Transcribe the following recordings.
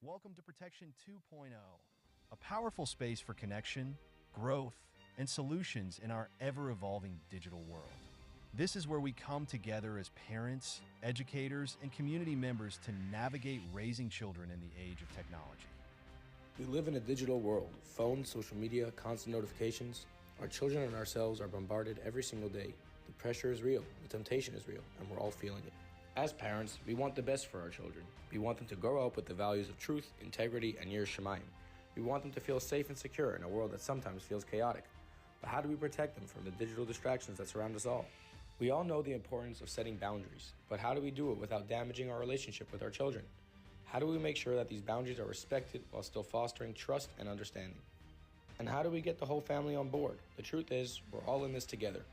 Welcome to ProTECHtion 2.0, a powerful space for connection, growth, and solutions in our ever-evolving digital world. This is where we come together as parents, educators, and community members to navigate raising children in the age of technology. We live in a digital world. Phones, social media, constant notifications. Our children and ourselves are bombarded every single day. The pressure is real, the temptation is real, and we're all feeling it. As parents, we want the best for our children. We want them to grow up with the values of truth, integrity, and Yirah Shamayim. We want them to feel safe and secure in a world that sometimes feels chaotic. But how do we protect them from the digital distractions that surround us all? We all know the importance of setting boundaries, but how do we do it without damaging our relationship with our children? How do we make sure that these boundaries are respected while still fostering trust and understanding? And how do we get the whole family on board? The truth is, we're all in this together.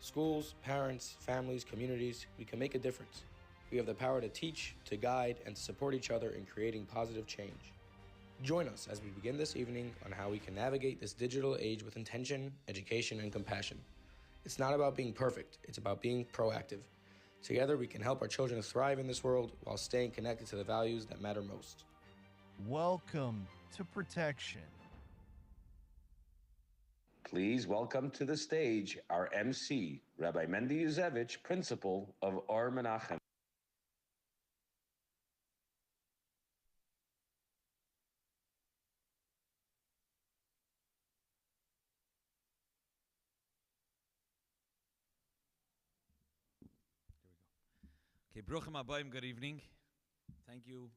Schools, parents, families, communities, we can make a difference. We have the power to teach, to guide, and to support each other in creating positive change. Join us as we begin this evening on how we can navigate this digital age with intention, education, and compassion. It's not about being perfect, it's about being proactive. Together we can help our children thrive in this world while staying connected to the values that matter most. Welcome to ProTECHtion. Please welcome to the stage our MC, Rabbi Mendel, Principal of Or Menachem. Okay, Bruchim Habayim, good evening. Thank you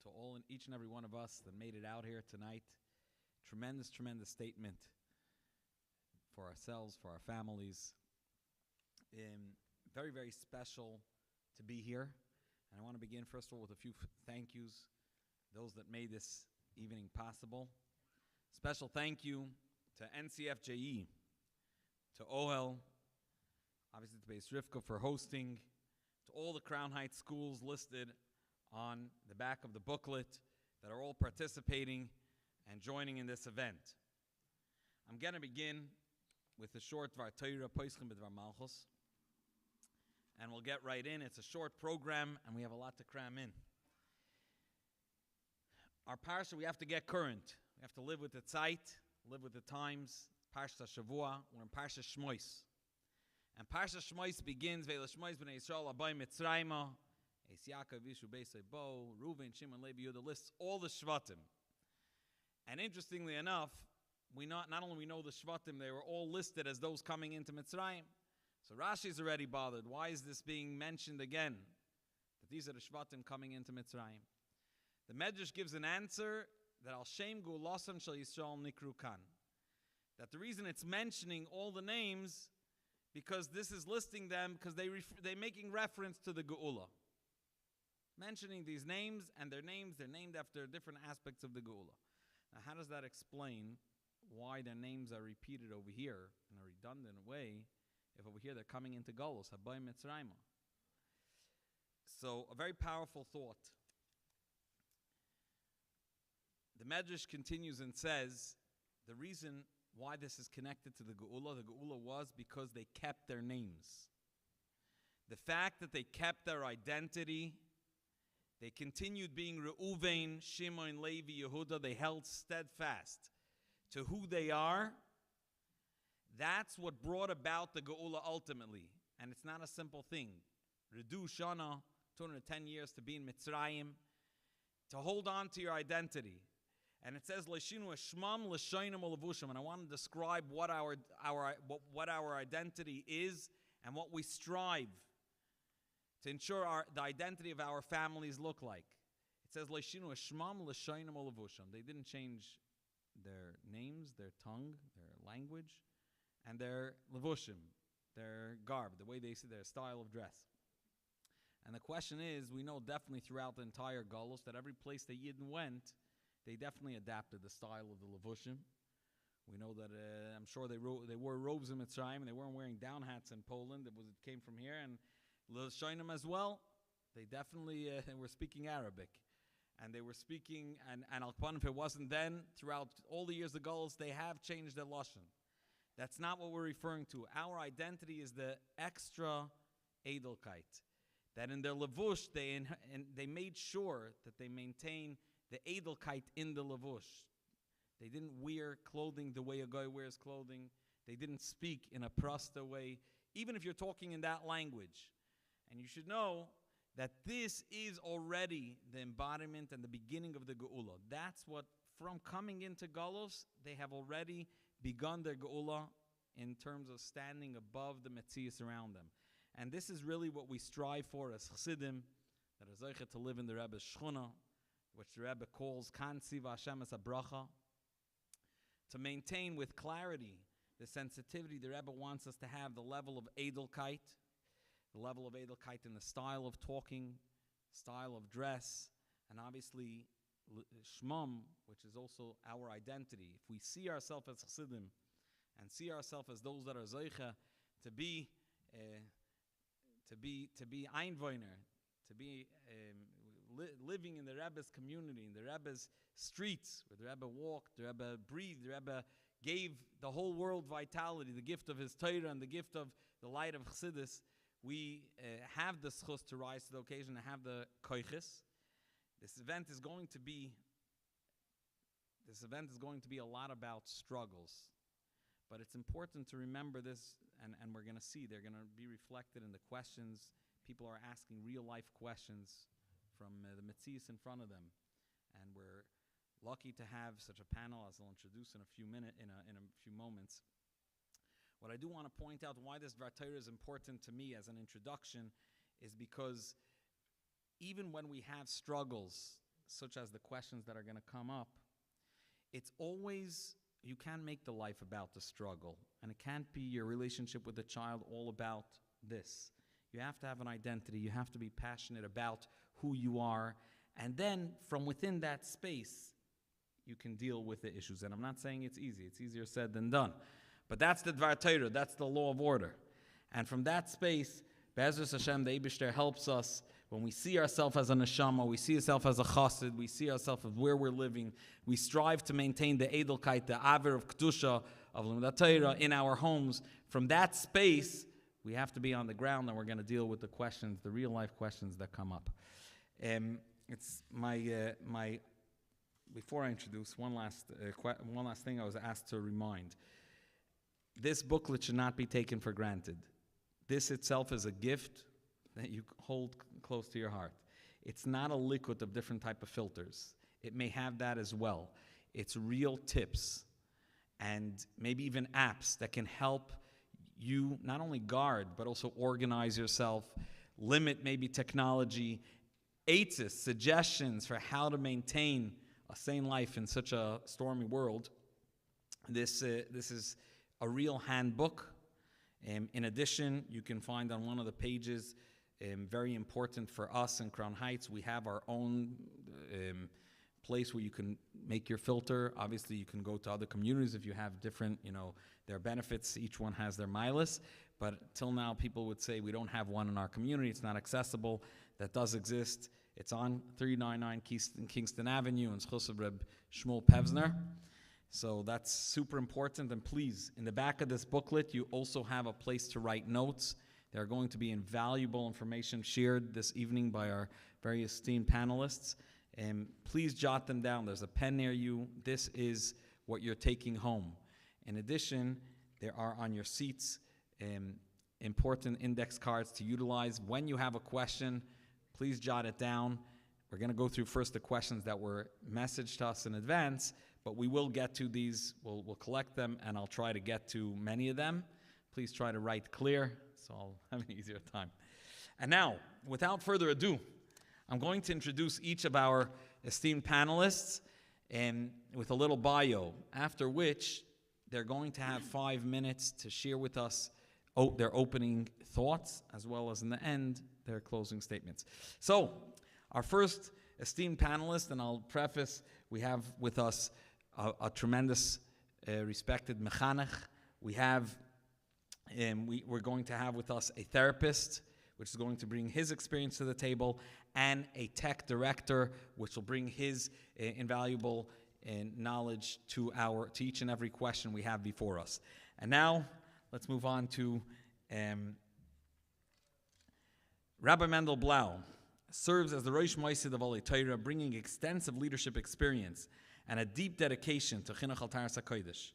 to all and each and every one of us that made it out here tonight. Tremendous, tremendous statement for ourselves, for our families. Very, very special to be here. And I want to begin, first of all, with a few thank yous, those that made this evening possible. Special thank you to NCFJE, to OHEL, obviously to Bais Rivkah for hosting, to all the Crown Heights schools listed on the back of the booklet that are all participating and joining in this event. I'm going to begin with a short Dvar Torah, Poischim B'Dvar Malchus, and we'll get right in. It's a short program, and we have a lot to cram in. Our parsha, we have to get current. We have to live with the Zeit, live with the times. Parsha Shavua, we're in Parsha Shmois. And Parsha Shmois begins, Ve'la Shmois b'nei Yisrael abai Mitzrayma, Es Yaakov Yishu Beisei Bo, Reuven, Shimon, Levi, Yehuda, lists all the Shvatim. And interestingly enough, not only we know the Shvatim, they were all listed as those coming into Mitzrayim. So Rashi's already bothered. Why is this being mentioned again? That these are the Shvatim coming into Mitzrayim. The Medrash gives an answer that Al Shem Gulasam Shal Yisrael Nikru Kan. That the reason it's mentioning all the names because this is listing them because they're making reference to the Geula. Mentioning these names, and they're named after different aspects of the Geula. Now, how does that explain why their names are repeated over here in a redundant way, if over here they're coming into Golos, Habai Mitzrayma? So, a very powerful thought. The Medrash continues and says, the reason why this is connected to the Geula was because they kept their names. The fact that they kept their identity, they continued being Reuven, Shimon, Levi, Yehuda, they held steadfast to who they are. That's what brought about the Geula ultimately. And it's not a simple thing. Redu Shana, 210 years to be in Mitzrayim, to hold on to your identity. And it says, Leishinu Eshmam L'Shoinim Olavushim. And I want to describe what our identity is and what we strive to ensure the identity of our families look like. It says, Leishinu Eshmam L'Shoinim Olavushim. They didn't change their names, their tongue, their language, and their levushim, their garb, the way they see their style of dress. And the question is, we know definitely throughout the entire Golos that every place the Yidden went, they definitely adapted the style of the levushim. We know that, I'm sure they wore robes in Mitzrayim, and they weren't wearing down hats in Poland. It came from here. And L'Shoinim as well, they definitely were speaking Arabic. And they were speaking, and Al-Qan, if it wasn't then, throughout all the years of Golos, they have changed their Lashon. That's not what we're referring to. Our identity is the extra Edelkeit. That in their Levush, they made sure that they maintain the edelkeit in the levush. They didn't wear clothing the way a guy wears clothing. They didn't speak in a prosta way, even if you're talking in that language. And you should know that this is already the embodiment and the beginning of the Geula. That's what, from coming into Galus, they have already begun their Geula in terms of standing above the Metzias around them. And this is really what we strive for as Chassidim, that are zeichet to live in the Rebbe's Shchuna, which the Rebbe calls Kansi V'Hashem as a bracha, to maintain with clarity the sensitivity the Rebbe wants us to have, the level of edelkeit, the level of edelkeit in the style of talking, style of dress, and obviously shmam, which is also our identity. If we see ourselves as Chassidim and see ourselves as those that are zeicha to be Einwohner, to be living in the Rebbe's community, in the Rebbe's streets, where the Rebbe walked, the Rebbe breathed, the Rebbe gave the whole world vitality, the gift of his Torah and the gift of the light of Chassidus. We have the schus to rise to the occasion, to have the koiches. This event is going to be a lot about struggles. But it's important to remember this, and we're going to see, they're going to be reflected in the questions. People are asking real-life questions from the Metzias in front of them. And we're lucky to have such a panel, as I'll introduce in a few moments. What I do want to point out why this Dvar Torah is important to me as an introduction is because even when we have struggles, such as the questions that are going to come up, it's always, you can't make the life about the struggle. And it can't be your relationship with the child all about this. You have to have an identity. You have to be passionate about who you are. And then from within that space, you can deal with the issues. And I'm not saying it's easy. It's easier said than done. But that's the Dvar Torah. That's the law of order. And from that space, Be'ezus Hashem, the Eibishter helps us when we see ourselves as a neshama, we see ourselves as a chassid, we see ourselves as where we're living. We strive to maintain the edelkeit, the aver of kedusha, of Limdat Torah in our homes. From that space, we have to be on the ground, and we're going to deal with the questions, the real life questions that come up. It's my before I introduce one last thing I was asked to remind. This booklet should not be taken for granted. This itself is a gift that you hold close to your heart. It's not a liquid of different type of filters. It may have that as well. It's real tips and maybe even apps that can help you not only guard, but also organize yourself, limit maybe technology, aids, suggestions for how to maintain a sane life in such a stormy world. This is a real handbook. In addition, you can find on one of the pages, very important for us in Crown Heights, we have our own place where you can make your filter. Obviously, you can go to other communities if you have different, their benefits. Each one has their milas. But till now, people would say we don't have one in our community. It's not accessible. That does exist. It's on 399 Kingston Avenue in Schus Reb Shmuel Pevsner. So that's super important. And please, in the back of this booklet, you also have a place to write notes. There are going to be invaluable information shared this evening by our very esteemed panelists. And please jot them down. There's a pen near you. This is what you're taking home. In addition, there are on your seats important index cards to utilize. When you have a question, please jot it down. We're going to go through first the questions that were messaged to us in advance, but we will get to these. We'll collect them, and I'll try to get to many of them. Please try to write clear, so I'll have an easier time. And now, without further ado, I'm going to introduce each of our esteemed panelists and with a little bio, after which they're going to have 5 minutes to share with us their opening thoughts, as well as in the end, their closing statements. So, our first esteemed panelist, and I'll preface, we have with us a tremendous, respected mechanech. We have, we're going to have with us a therapist, which is going to bring his experience to the table, and a tech director, which will bring his invaluable knowledge to each and every question we have before us. And now, let's move on to Rabbi Mendel Blau. serves as the Rosh Moisad of Oholei Torah, bringing extensive leadership experience and a deep dedication to Chinuch al Taras HaKodesh.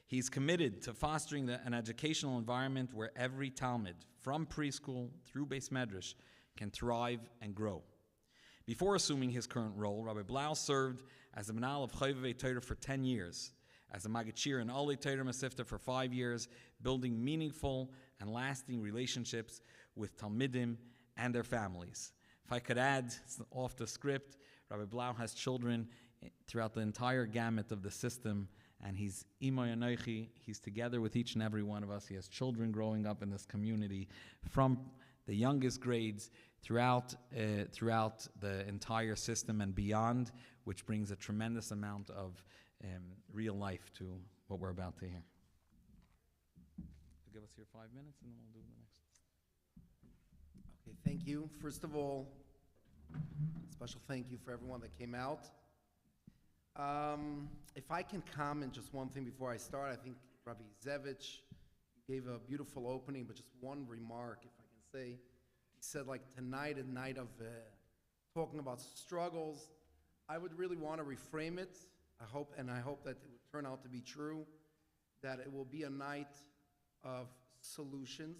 He's committed to fostering an educational environment where every Talmud, from preschool through Beis Medrash, can thrive and grow. Before assuming his current role, Rabbi Blau served as the Menal of Chovevei Torah for 10 years, as a Magachir in Oholei Torah Masifta for 5 years, building meaningful and lasting relationships with Talmidim and their families. If I could add, off the script, Rabbi Blau has children throughout the entire gamut of the system, and he's Imoy Anoichi. He's together with each and every one of us. He has children growing up in this community from the youngest grades throughout the entire system and beyond, which brings a tremendous amount of real life to what we're about to hear. So give us your 5 minutes, and then we'll do the next. Okay, thank you. First of all, special thank you for everyone that came out. If I can comment just one thing before I start, I think Rabbi Zevich gave a beautiful opening, but just one remark, if I can say. He said, like, tonight, a night of talking about struggles. I would really want to reframe it. I hope that it would turn out to be true, that it will be a night of solutions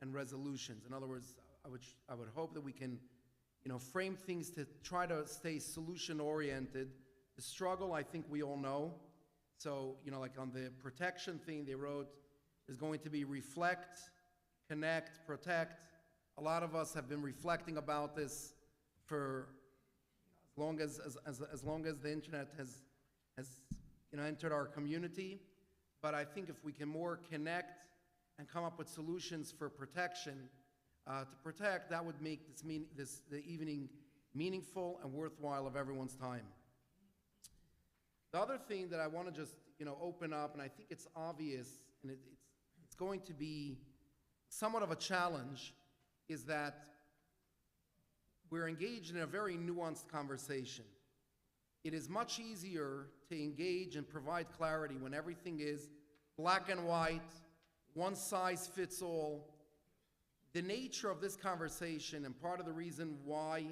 and resolutions. In other words, I would hope that we can, frame things to try to stay solution-oriented. The struggle, I think we all know. So, like on the ProTECHtion thing, they wrote, there's going to be reflect, connect, protect. A lot of us have been reflecting about this for as long as the internet has entered our community. But I think if we can more connect and come up with solutions for protection, to protect, that would make the evening meaningful and worthwhile of everyone's time. The other thing that I want to just open up, and I think it's obvious, and it's going to be somewhat of a challenge, is that we're engaged in a very nuanced conversation. It is much easier to engage and provide clarity when everything is black and white, one size fits all. The nature of this conversation, and part of the reason why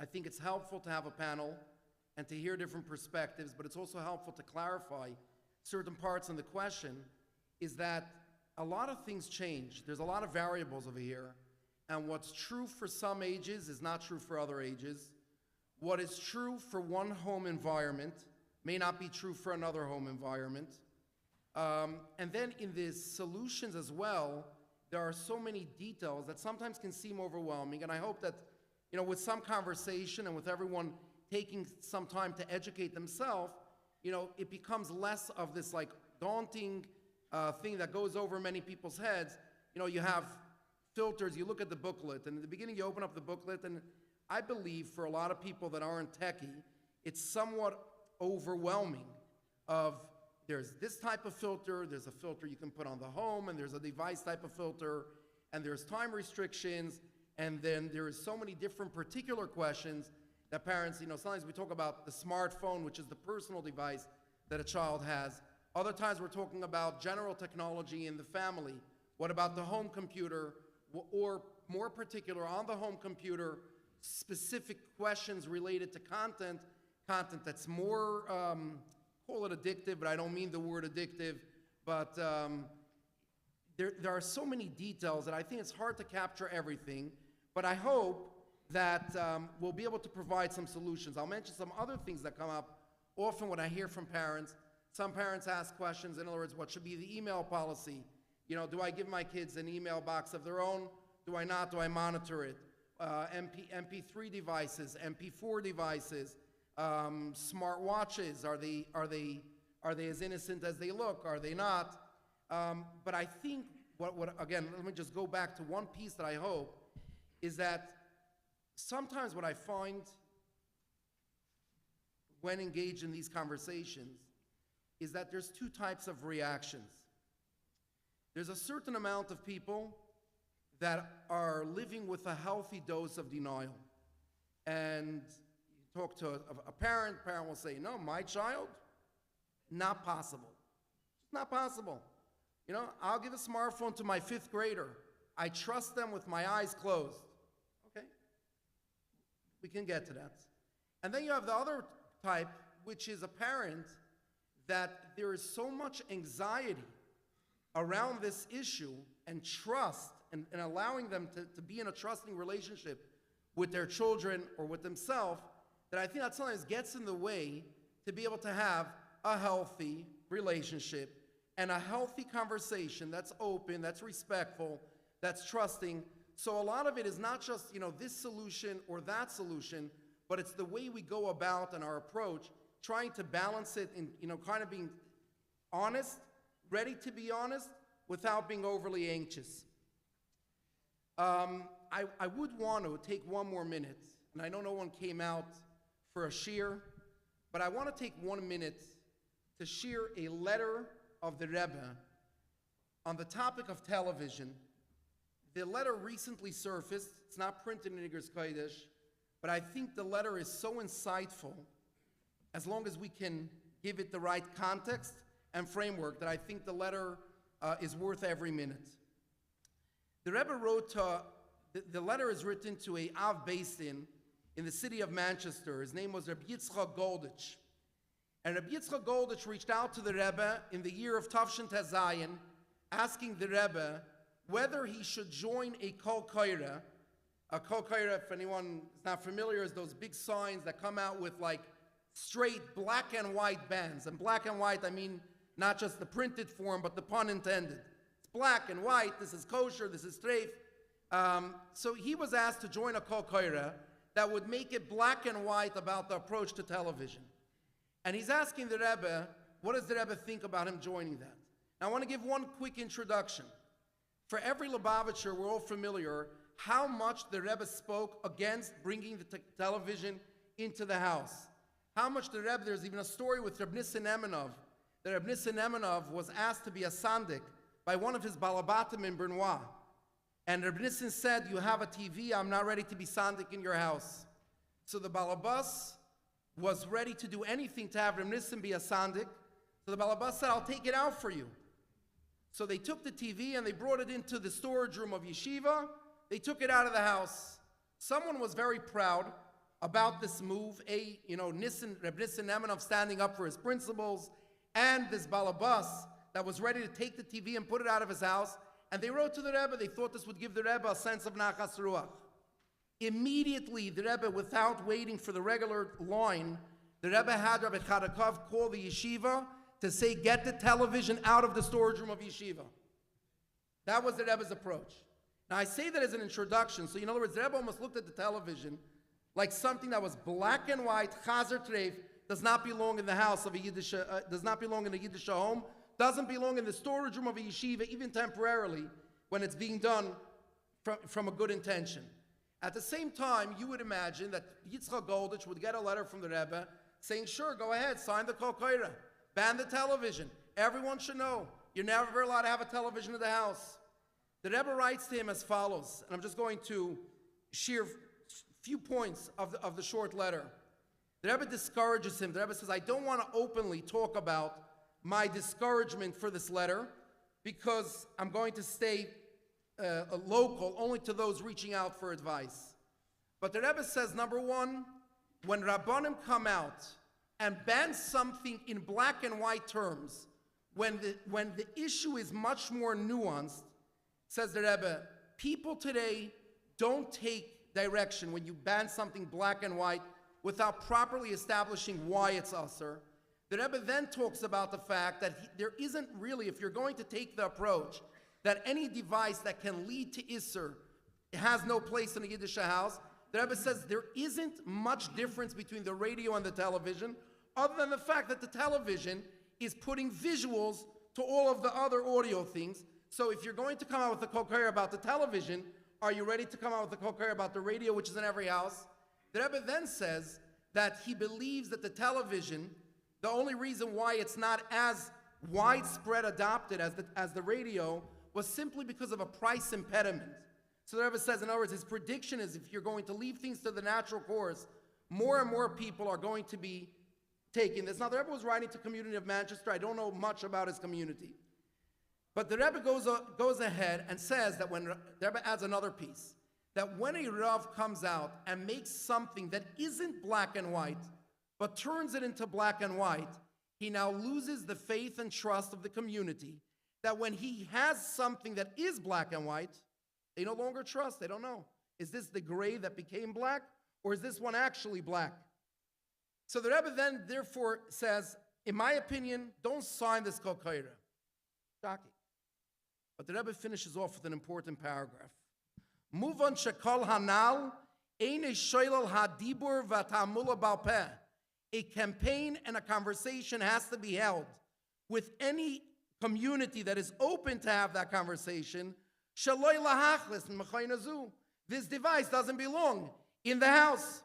I think it's helpful to have a panel and to hear different perspectives, but it's also helpful to clarify certain parts in the question, is that a lot of things change. There's a lot of variables over here, and what's true for some ages is not true for other ages. What is true for one home environment may not be true for another home environment. And then in the solutions as well, there are so many details that sometimes can seem overwhelming, and I hope that, with some conversation and with everyone taking some time to educate themselves, it becomes less of this like daunting thing that goes over many people's heads. You have filters, you look at the booklet, and in the beginning you open up the booklet, and I believe for a lot of people that aren't techie, it's somewhat overwhelming of there's this type of filter, there's a filter you can put on the home, and there's a device type of filter, and there's time restrictions, and then there is so many different particular questions that parents, sometimes we talk about the smartphone, which is the personal device that a child has. Other times we're talking about general technology in the family. What about the home computer? Or more particular, on the home computer, specific questions related to content that's more, call it addictive, but I don't mean the word addictive, but there are so many details that I think it's hard to capture everything, but I hope that we'll be able to provide some solutions. I'll mention some other things that come up often when I hear from parents. Some parents ask questions, in other words, what should be the email policy? Do I give my kids an email box of their own? Do I not? Do I monitor it? MP3 devices, MP4 devices, smart watches, are they as innocent as they look? Are they not? But I think, again, let me just go back to one piece that I hope, is that sometimes what I find when engaged in these conversations is that there's two types of reactions. There's a certain amount of people that are living with a healthy dose of denial. And you talk to a parent will say, no, my child, not possible. It's not possible. I'll give a smartphone to my 5th grader. I trust them with my eyes closed. Okay? We can get to that. And then you have the other type, which is apparent that there is so much anxiety around this issue and trust and allowing them to be in a trusting relationship with their children or with themselves, that I think that sometimes gets in the way to be able to have a healthy relationship and a healthy conversation that's open, that's respectful, that's trusting. So a lot of it is not just, this solution or that solution, but it's the way we go about and our approach, trying to balance it in, kind of being honest, ready to be honest, without being overly anxious. I would want to take one more minute, and I know no one came out for a shir, but I want to take 1 minute to share a letter of the Rebbe on the topic of television. The letter recently surfaced. It's not printed in Igros Kodesh, but I think the letter is so insightful, as long as we can give it the right context and framework, that I think the letter is worth every minute. The Rebbe wrote, the letter is written to a Av based in the city of Manchester. His name was Rabbi Yitzchak Goldich. And Rabbi Yitzchak Goldich reached out to the Rebbe in the year of Tavshin Tezayin, asking the Rebbe whether he should join a Kol Koira. A Kol Koira, if anyone is not familiar, is those big signs that come out with like straight black and white bands. And black and white, I mean not just the printed form, but the pun intended. It's black and white, this is kosher, this is treif. So he was asked to join a Kol Koira that would make it black and white about the approach to television. And he's asking the Rebbe, what does the Rebbe think about him joining that? Now I want to give one quick introduction. For every Lubavitcher, we're all familiar how much the Rebbe spoke against bringing the television into the house. How much the Rebbe, there's even a story with Reb Nissen Emenov, that Reb Nissen Emenov was asked to be a sandik by one of his balabatim in Bernois. And Reb Nissen said, you have a TV, I'm not ready to be sandik in your house. So the balabas was ready to do anything to have Reb Nissen be a sandik. So the balabas said, I'll take it out for you. So they took the TV and they brought it into the storage room of yeshiva. They took it out of the house. Someone was very proud about this move. Reb Nissen Emenov standing up for his principles, and this balabas that was ready to take the TV and put it out of his house. And they wrote to the Rebbe. They thought this would give the Rebbe a sense of nachas ruach. Immediately, the Rebbe, without waiting for the regular line, the Rebbe had Rabbi Chadakov call the yeshiva to say, get the television out of the storage room of yeshiva. That was the Rebbe's approach. Now, I say that as an introduction. So, in other words, the Rebbe almost looked at the television like something that was black and white, chazer treif, does not belong in the house of a Yiddish, does not belong in a Yiddish home, doesn't belong in the storage room of a yeshiva, even temporarily, when it's being done from a good intention. At the same time, you would imagine that Yitzchak Goldich would get a letter from the Rebbe saying, sure, go ahead, sign the Kol Koira, ban the television. Everyone should know. You're never allowed to have a television in the house. The Rebbe writes to him as follows, and I'm just going to share a few points of the short letter. The Rebbe discourages him. The Rebbe says, I don't want to openly talk about my discouragement for this letter because I'm going to stay local only to those reaching out for advice. But the Rebbe says, number one, when Rabbanim come out and ban something in black and white terms, when the issue is much more nuanced, says the Rebbe, people today don't take direction when you ban something black and white without properly establishing why it's usher. The Rebbe then talks about the fact that there isn't really, if you're going to take the approach that any device that can lead to Isser has no place in a Yiddish house, the Rebbe says there isn't much difference between the radio and the television, other than the fact that the television is putting visuals to all of the other audio things. So if you're going to come out with a Kol Koira about the television, are you ready to come out with a Kol Koira about the radio, which is in every house? The Rebbe then says that he believes that the television, the only reason why it's not as widespread adopted as the radio was simply because of a price impediment. So the Rebbe says, in other words, his prediction is if you're going to leave things to the natural course, more and more people are going to be taking this. Now, the Rebbe was writing to the community of Manchester. I don't know much about his community. But the Rebbe goes ahead and says that when the Rebbe adds another piece, that when a Rav comes out and makes something that isn't black and white, but turns it into black and white, he now loses the faith and trust of the community, that when he has something that is black and white, they no longer trust. They don't know. Is this the gray that became black, or is this one actually black? So the Rebbe then therefore says, in my opinion, don't sign this Kol Koira. Shocking. But the Rebbe finishes off with an important paragraph. Move on shekol hanal, ein shoylal hadibur v'tamula balpeh. A campaign and a conversation has to be held with any community that is open to have that conversation. Shaloi lahachlis m'chaynazu. This device doesn't belong in the house.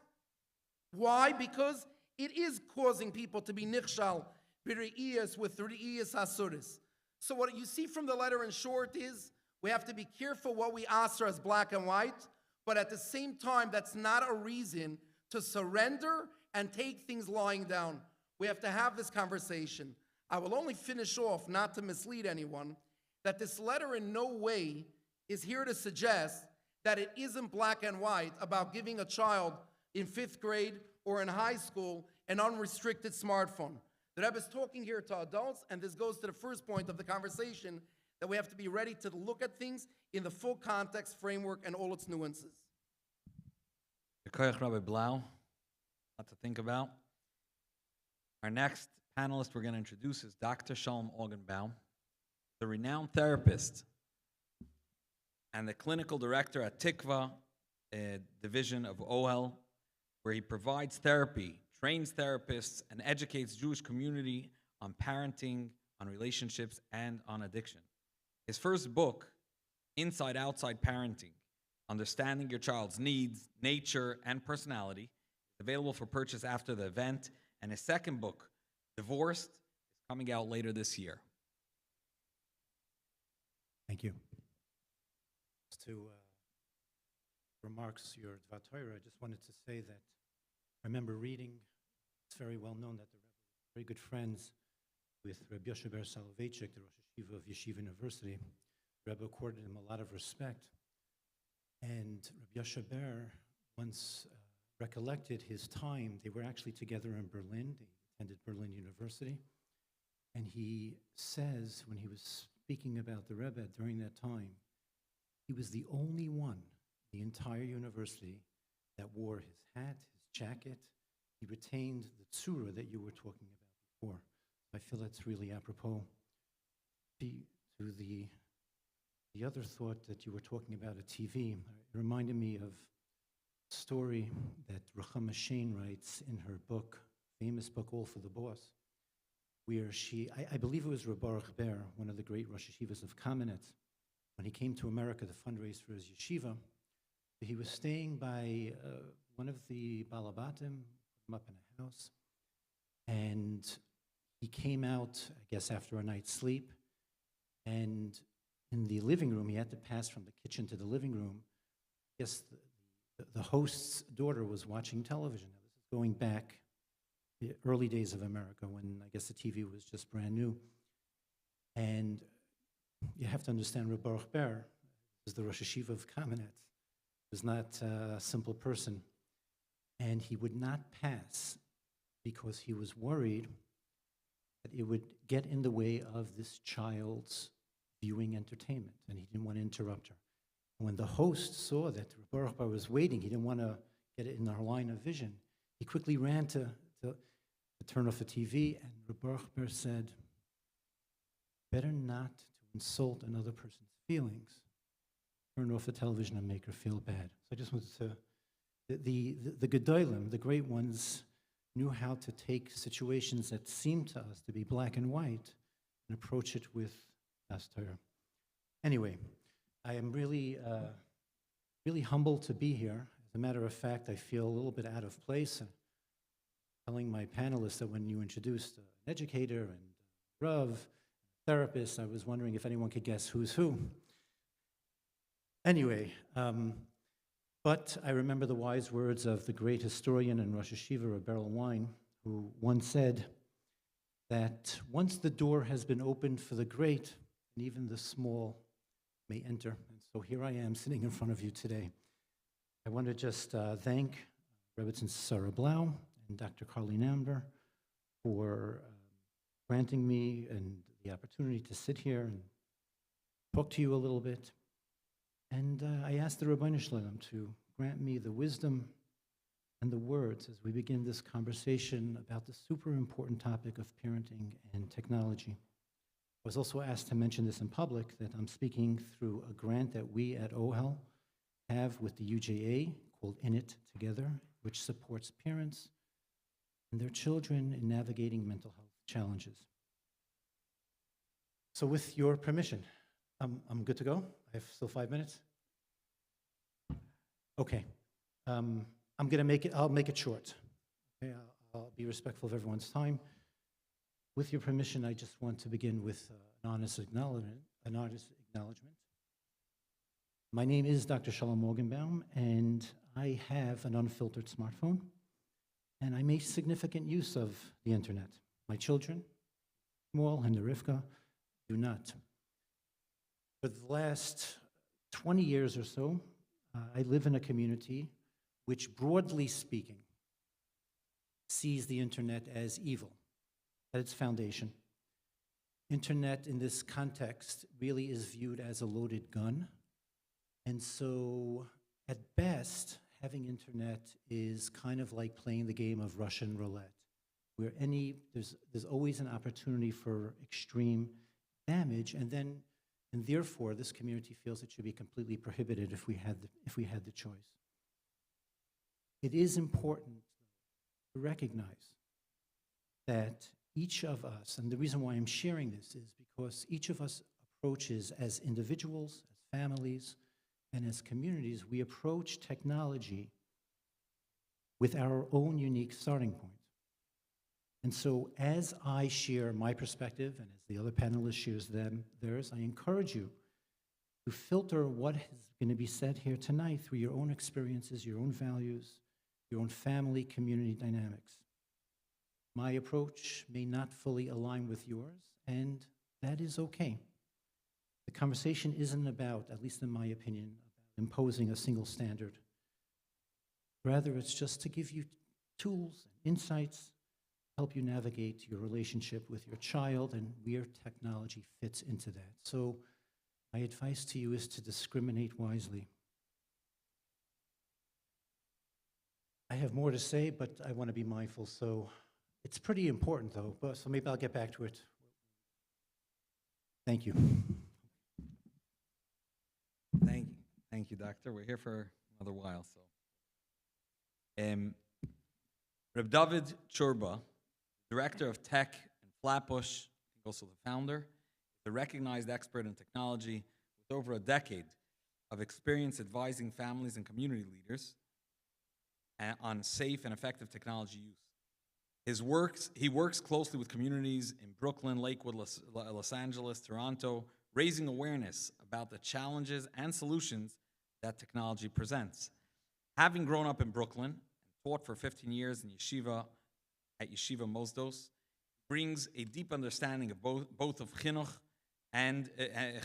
Why? Because it is causing people to be nichshal b're'iyas with re'iyas asuris. So what you see from the letter in short is we have to be careful what we answer as black and white, but at the same time, that's not a reason to surrender and take things lying down. We have to have this conversation. I will only finish off, not to mislead anyone, that this letter in no way is here to suggest that it isn't black and white about giving a child in 5th grade or in high school an unrestricted smartphone. The Rebbe is talking here to adults, and this goes to the first point of the conversation, that we have to be ready to look at things in the full context, framework, and all its nuances. Rabbi Blau, a lot to think about. Our next panelist we're going to introduce is Dr. Sholom Augenbaum, the renowned therapist and the clinical director at Tikvah, a division of OHEL, where he provides therapy, trains therapists, and educates Jewish community on parenting, on relationships, and on addiction. His first book, Inside Outside Parenting, Understanding Your Child's Needs, Nature, and Personality, is available for purchase after the event, and his second book, Divorced, is coming out later this year. Thank you. To remarks your Dvar Torah, I just wanted to say that I remember reading, it's very well known that the Rebbe was very good friends with Rabbi Yoshe Ber Soloveitchik, the Rosh Yeshiva of Yeshiva University. The Rebbe accorded him a lot of respect. And Rabbi Yoshe Ber once recollected his time. They were actually together in Berlin. They attended Berlin University. And he says, when he was speaking about the Rebbe during that time, he was the only one in the entire university that wore his hat, his jacket. He retained the tzura that you were talking about before. I feel that's really apropos to the other thought that you were talking about at TV. It reminded me of a story that Ruchama Shane writes in her book, famous book, All for the Boss, where I believe it was Rabbi Ber, one of the great Rosh Yeshivas of Kamenetz, when he came to America to fundraise for his yeshiva. He was staying by one of the Balabatim, put him up in a house, and he came out, I guess, after a night's sleep, and in the living room, he had to pass from the kitchen to the living room. I guess the host's daughter was watching television. This is going back the early days of America when I guess the TV was just brand new. And you have to understand, Rabbi Ber is the Rosh Yeshiva of Kamenetz. He was not a simple person. And he would not pass because he was worried that it would get in the way of this child's viewing entertainment, and he didn't want to interrupt her. And when the host saw that Rabbi Ber was waiting, he didn't want to get it in our line of vision. He quickly ran to turn off the TV, and Rabbi Ber said, better not to insult another person's feelings. Turn off the television and make her feel bad. So I just wanted to, the Gedolim, the great ones, knew how to take situations that seemed to us to be black and white and approach it with Torah. Anyway, I am really, really humbled to be here. As a matter of fact, I feel a little bit out of place. Telling my panelists that when you introduced an educator and Rav, therapist, I was wondering if anyone could guess who's who. Anyway, but I remember the wise words of the great historian and Rosh Yeshiva, Rabbi Wein, who once said that once the door has been opened for the great, and even the small may enter. And so here I am sitting in front of you today. I want to just thank Rebbitzin Sarah Blau and Dr. Carleen Amber for granting me and the opportunity to sit here and talk to you a little bit. And I asked the Rabbi Sholom to grant me the wisdom and the words as we begin this conversation about the super important topic of parenting and technology. I was also asked to mention this in public, that I'm speaking through a grant that we at OHEL have with the UJA called In It Together, which supports parents and their children in navigating mental health challenges. So with your permission, I'm good to go? I have still 5 minutes? Okay. I'm gonna I'll make it short. Okay, I'll be respectful of everyone's time. With your permission, I just want to begin with an honest acknowledgement. My name is Dr. Sholom Augenbaum, and I have an unfiltered smartphone, and I make significant use of the internet. My children, Shmuel and Rivkah, do not. For the last 20 years or so, I live in a community which, broadly speaking, sees the internet as evil at its foundation. Internet in this context really is viewed as a loaded gun. And so, at best, having internet is kind of like playing the game of Russian roulette, where there's always an opportunity for extreme damage, and therefore this community feels it should be completely prohibited if we had the choice. It is important to recognize that each of us, and the reason why I'm sharing this is because each of us approaches as individuals, as families, and as communities, we approach technology with our own unique starting point. And so as I share my perspective and as the other panelists shares theirs, I encourage you to filter what is going to be said here tonight through your own experiences, your own values, your own family, community dynamics. My approach may not fully align with yours, and that is okay. The conversation isn't about, at least in my opinion, about imposing a single standard. Rather, it's just to give you tools and insights, help you navigate your relationship with your child and where technology fits into that. So my advice to you is to discriminate wisely. I have more to say, but I want to be mindful, so it's pretty important though, so maybe I'll get back to it. Thank you. Thank you, Doctor. We're here for another while, so. Reb Dovid Churba, Director of Tech in Flatbush, also the founder, is a recognized expert in technology with over a decade of experience advising families and community leaders on safe and effective technology use. He works closely with communities in Brooklyn, Lakewood, Los Angeles, Toronto, raising awareness about the challenges and solutions that technology presents. Having grown up in Brooklyn and taught for 15 years in yeshiva at Yeshiva Mosdos, brings a deep understanding of both of chinuch and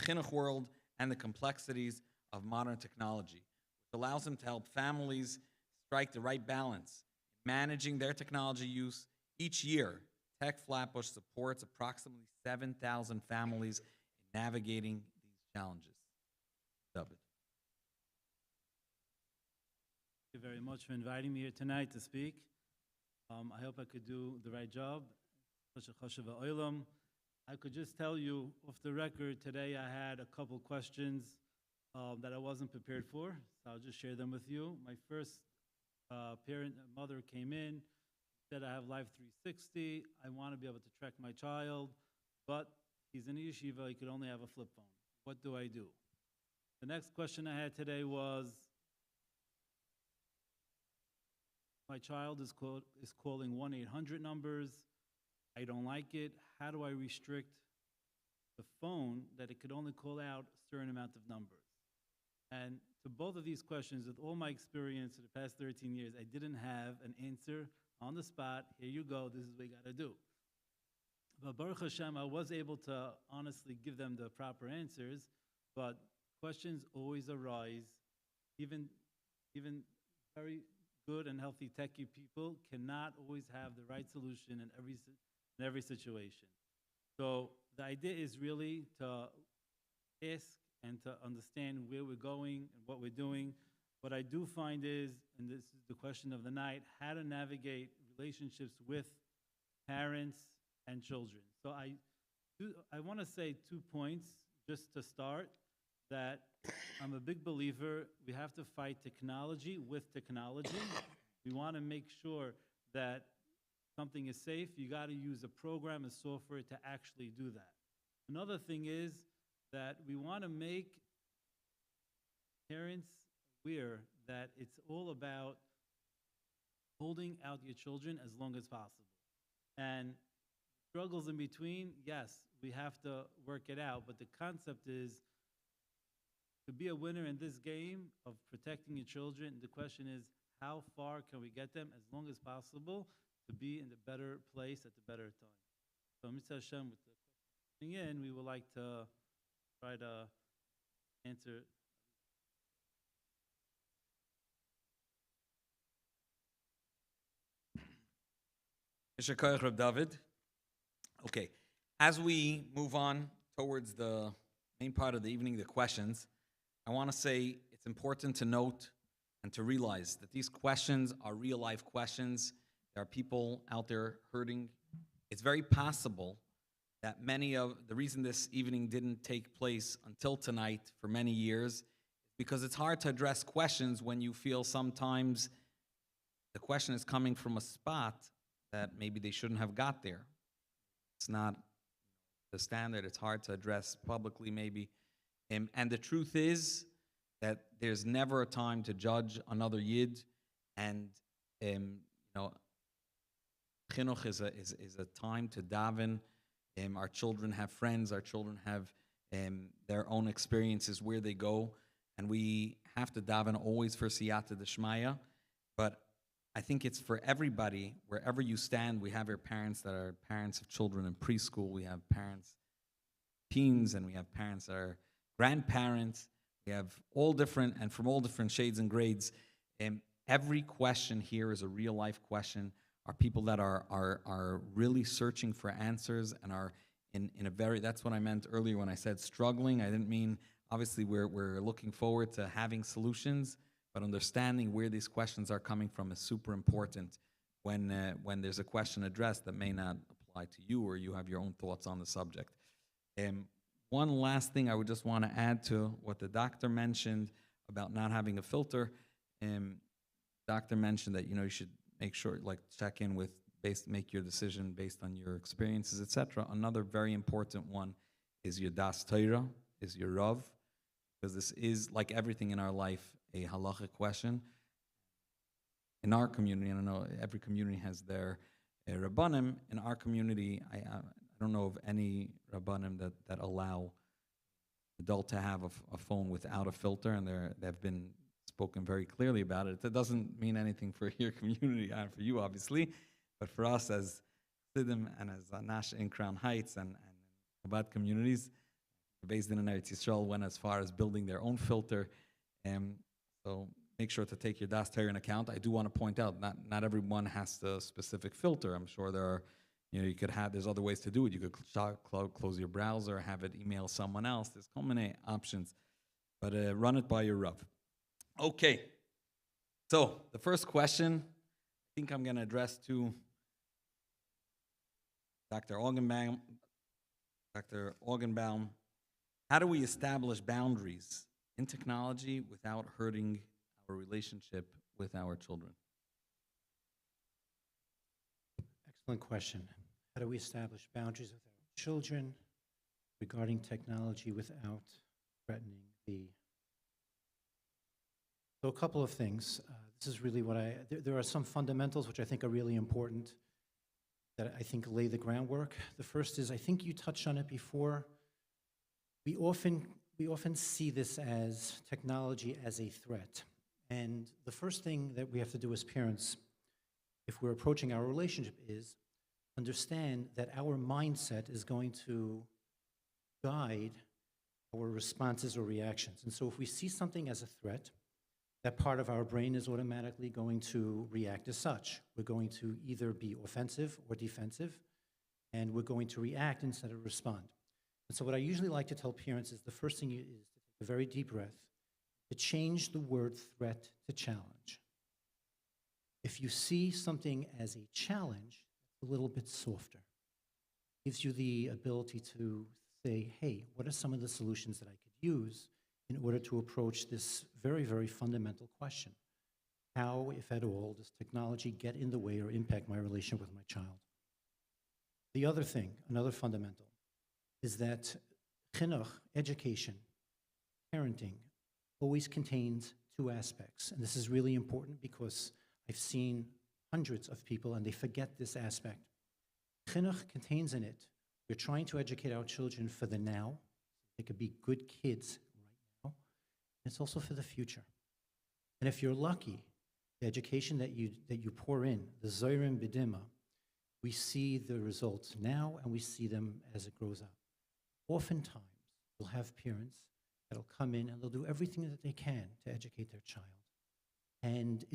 chinuch world and the complexities of modern technology, which allows him to help families strike the right balance in managing their technology use. Each year, Tech Flatbush supports approximately 7,000 families in navigating these challenges. Dovid. Thank you very much for inviting me here tonight to speak. I hope I could do the right job. I could just tell you off the record today I had a couple questions that I wasn't prepared for, so I'll just share them with you. My first mother came in, said I have Life 360, I want to be able to track my child, but he's in a yeshiva, he could only have a flip phone. What do I do? The next question I had today was, my child is calling 1-800 numbers. I don't like it. How do I restrict the phone that it could only call out a certain amount of numbers? And to both of these questions, with all my experience for the past 13 years, I didn't have an answer on the spot. Here you go. This is what you got to do. But Baruch Hashem, I was able to honestly give them the proper answers, but questions always arise, even very good and healthy techie people cannot always have the right solution in every situation. So the idea is really to ask and to understand where we're going and what we're doing. What I do find is, and this is the question of the night, how to navigate relationships with parents and children. So I want to say 2 points just to start, that I'm a big believer we have to fight technology with technology. We want to make sure that something is safe. You got to use a program, a software to actually do that. Another thing is that we want to make parents aware that it's all about holding out your children as long as possible. And struggles in between, yes, we have to work it out, but the concept is to be a winner in this game of protecting your children. The question is, how far can we get them as long as possible to be in the better place at the better time? So, Mr. Hashem, with the question coming in, we would like to try to answer. Mr. Koyach Reb Dovid. Okay, as we move on towards the main part of the evening, the questions, I want to say it's important to note and to realize that these questions are real-life questions. There are people out there hurting. It's very possible that many of the reason this evening didn't take place until tonight for many years is because it's hard to address questions when you feel sometimes the question is coming from a spot that maybe they shouldn't have got there. It's not the standard. It's hard to address publicly maybe. And the truth is that there's never a time to judge another yid, and chinuch is a time to daven. Our children have friends. Our children have their own experiences where they go, and we have to daven always for siyata d'shmaya. But I think it's for everybody, wherever you stand. We have our parents that are parents of children in preschool. We have parents, teens, and we have parents that are grandparents. We have all different, and from all different shades and grades. Every question here is a real life question. Are people that are really searching for answers and are in a very, that's what I meant earlier when I said struggling. I didn't mean, obviously we're looking forward to having solutions, but understanding where these questions are coming from is super important when there's a question addressed that may not apply to you or you have your own thoughts on the subject. One last thing I would just want to add to what the doctor mentioned about not having a filter. Doctor mentioned that you should make sure, like, check in with, make your decision based on your experiences, etc. Another very important one is your das Torah, is your Rav, because this is, like everything in our life, a halachic question. In our community, and I know every community has their rabbanim. In our community, I don't know of any rabbanim that allow adult to have a phone without a filter, and they've been spoken very clearly about it. That doesn't mean anything for your community and for you, obviously, but for us as Siddim and as Nash in Crown Heights and Chabad communities based in Eretz Yisrael went as far as building their own filter. So make sure to take your Das Torah in account. I do want to point out, not everyone has the specific filter. I'm sure there are, you could have, there's other ways to do it. You could close your browser, have it email someone else. There's so many options, but run it by your Rav. Okay, so the first question, I think I'm going to address to Dr. Augenbaum. Dr. Augenbaum, how do we establish boundaries in technology without hurting our relationship with our children? Excellent question. How do we establish boundaries with our children regarding technology without threatening the... So a couple of things. This is really what there are some fundamentals which I think are really important that I think lay the groundwork. The first is, I think you touched on it before, we often see this as technology as a threat. And the first thing that we have to do as parents, if we're approaching our relationship, is understand that our mindset is going to guide our responses or reactions. And so if we see something as a threat, that part of our brain is automatically going to react as such. We're going to either be offensive or defensive, and we're going to react instead of respond. And so what I usually like to tell parents is the first thing is to take a very deep breath, to change the word threat to challenge. If you see something as a challenge, it's a little bit softer. Gives you the ability to say, hey, what are some of the solutions that I could use in order to approach this very, very fundamental question? How, if at all, does technology get in the way or impact my relationship with my child? The other thing, another fundamental, is that chinuch, education, parenting, always contains two aspects. And this is really important because I've seen hundreds of people and they forget this aspect. Chinuch contains in it, we're trying to educate our children for the now. They could be good kids right now. And it's also for the future. And if you're lucky, the education that you pour in, the zoirim b'dima, we see the results now and we see them as it grows up. Oftentimes, we'll have parents that'll come in and they'll do everything that they can to educate their child. And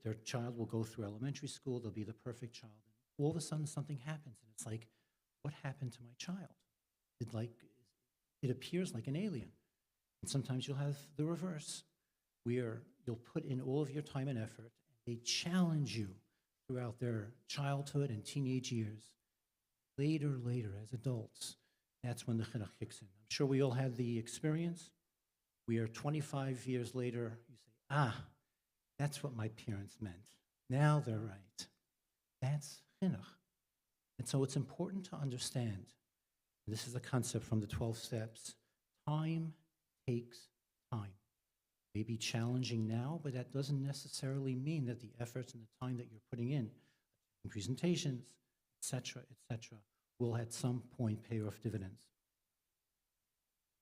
their child will go through elementary school, they'll be the perfect child. All of a sudden something happens and it's like, what happened to my child? It appears like an alien. And sometimes you'll have the reverse, where you'll put in all of your time and effort, and they challenge you throughout their childhood and teenage years. Later, as adults, that's when the chinuch kicks in. I'm sure we all had the experience. We are 25 years later, you say, that's what my parents meant. Now they're right. That's chinuch. And so it's important to understand, and this is a concept from the 12 steps, time takes time. It may be challenging now, but that doesn't necessarily mean that the efforts and the time that you're putting in presentations, etc., will at some point pay off dividends.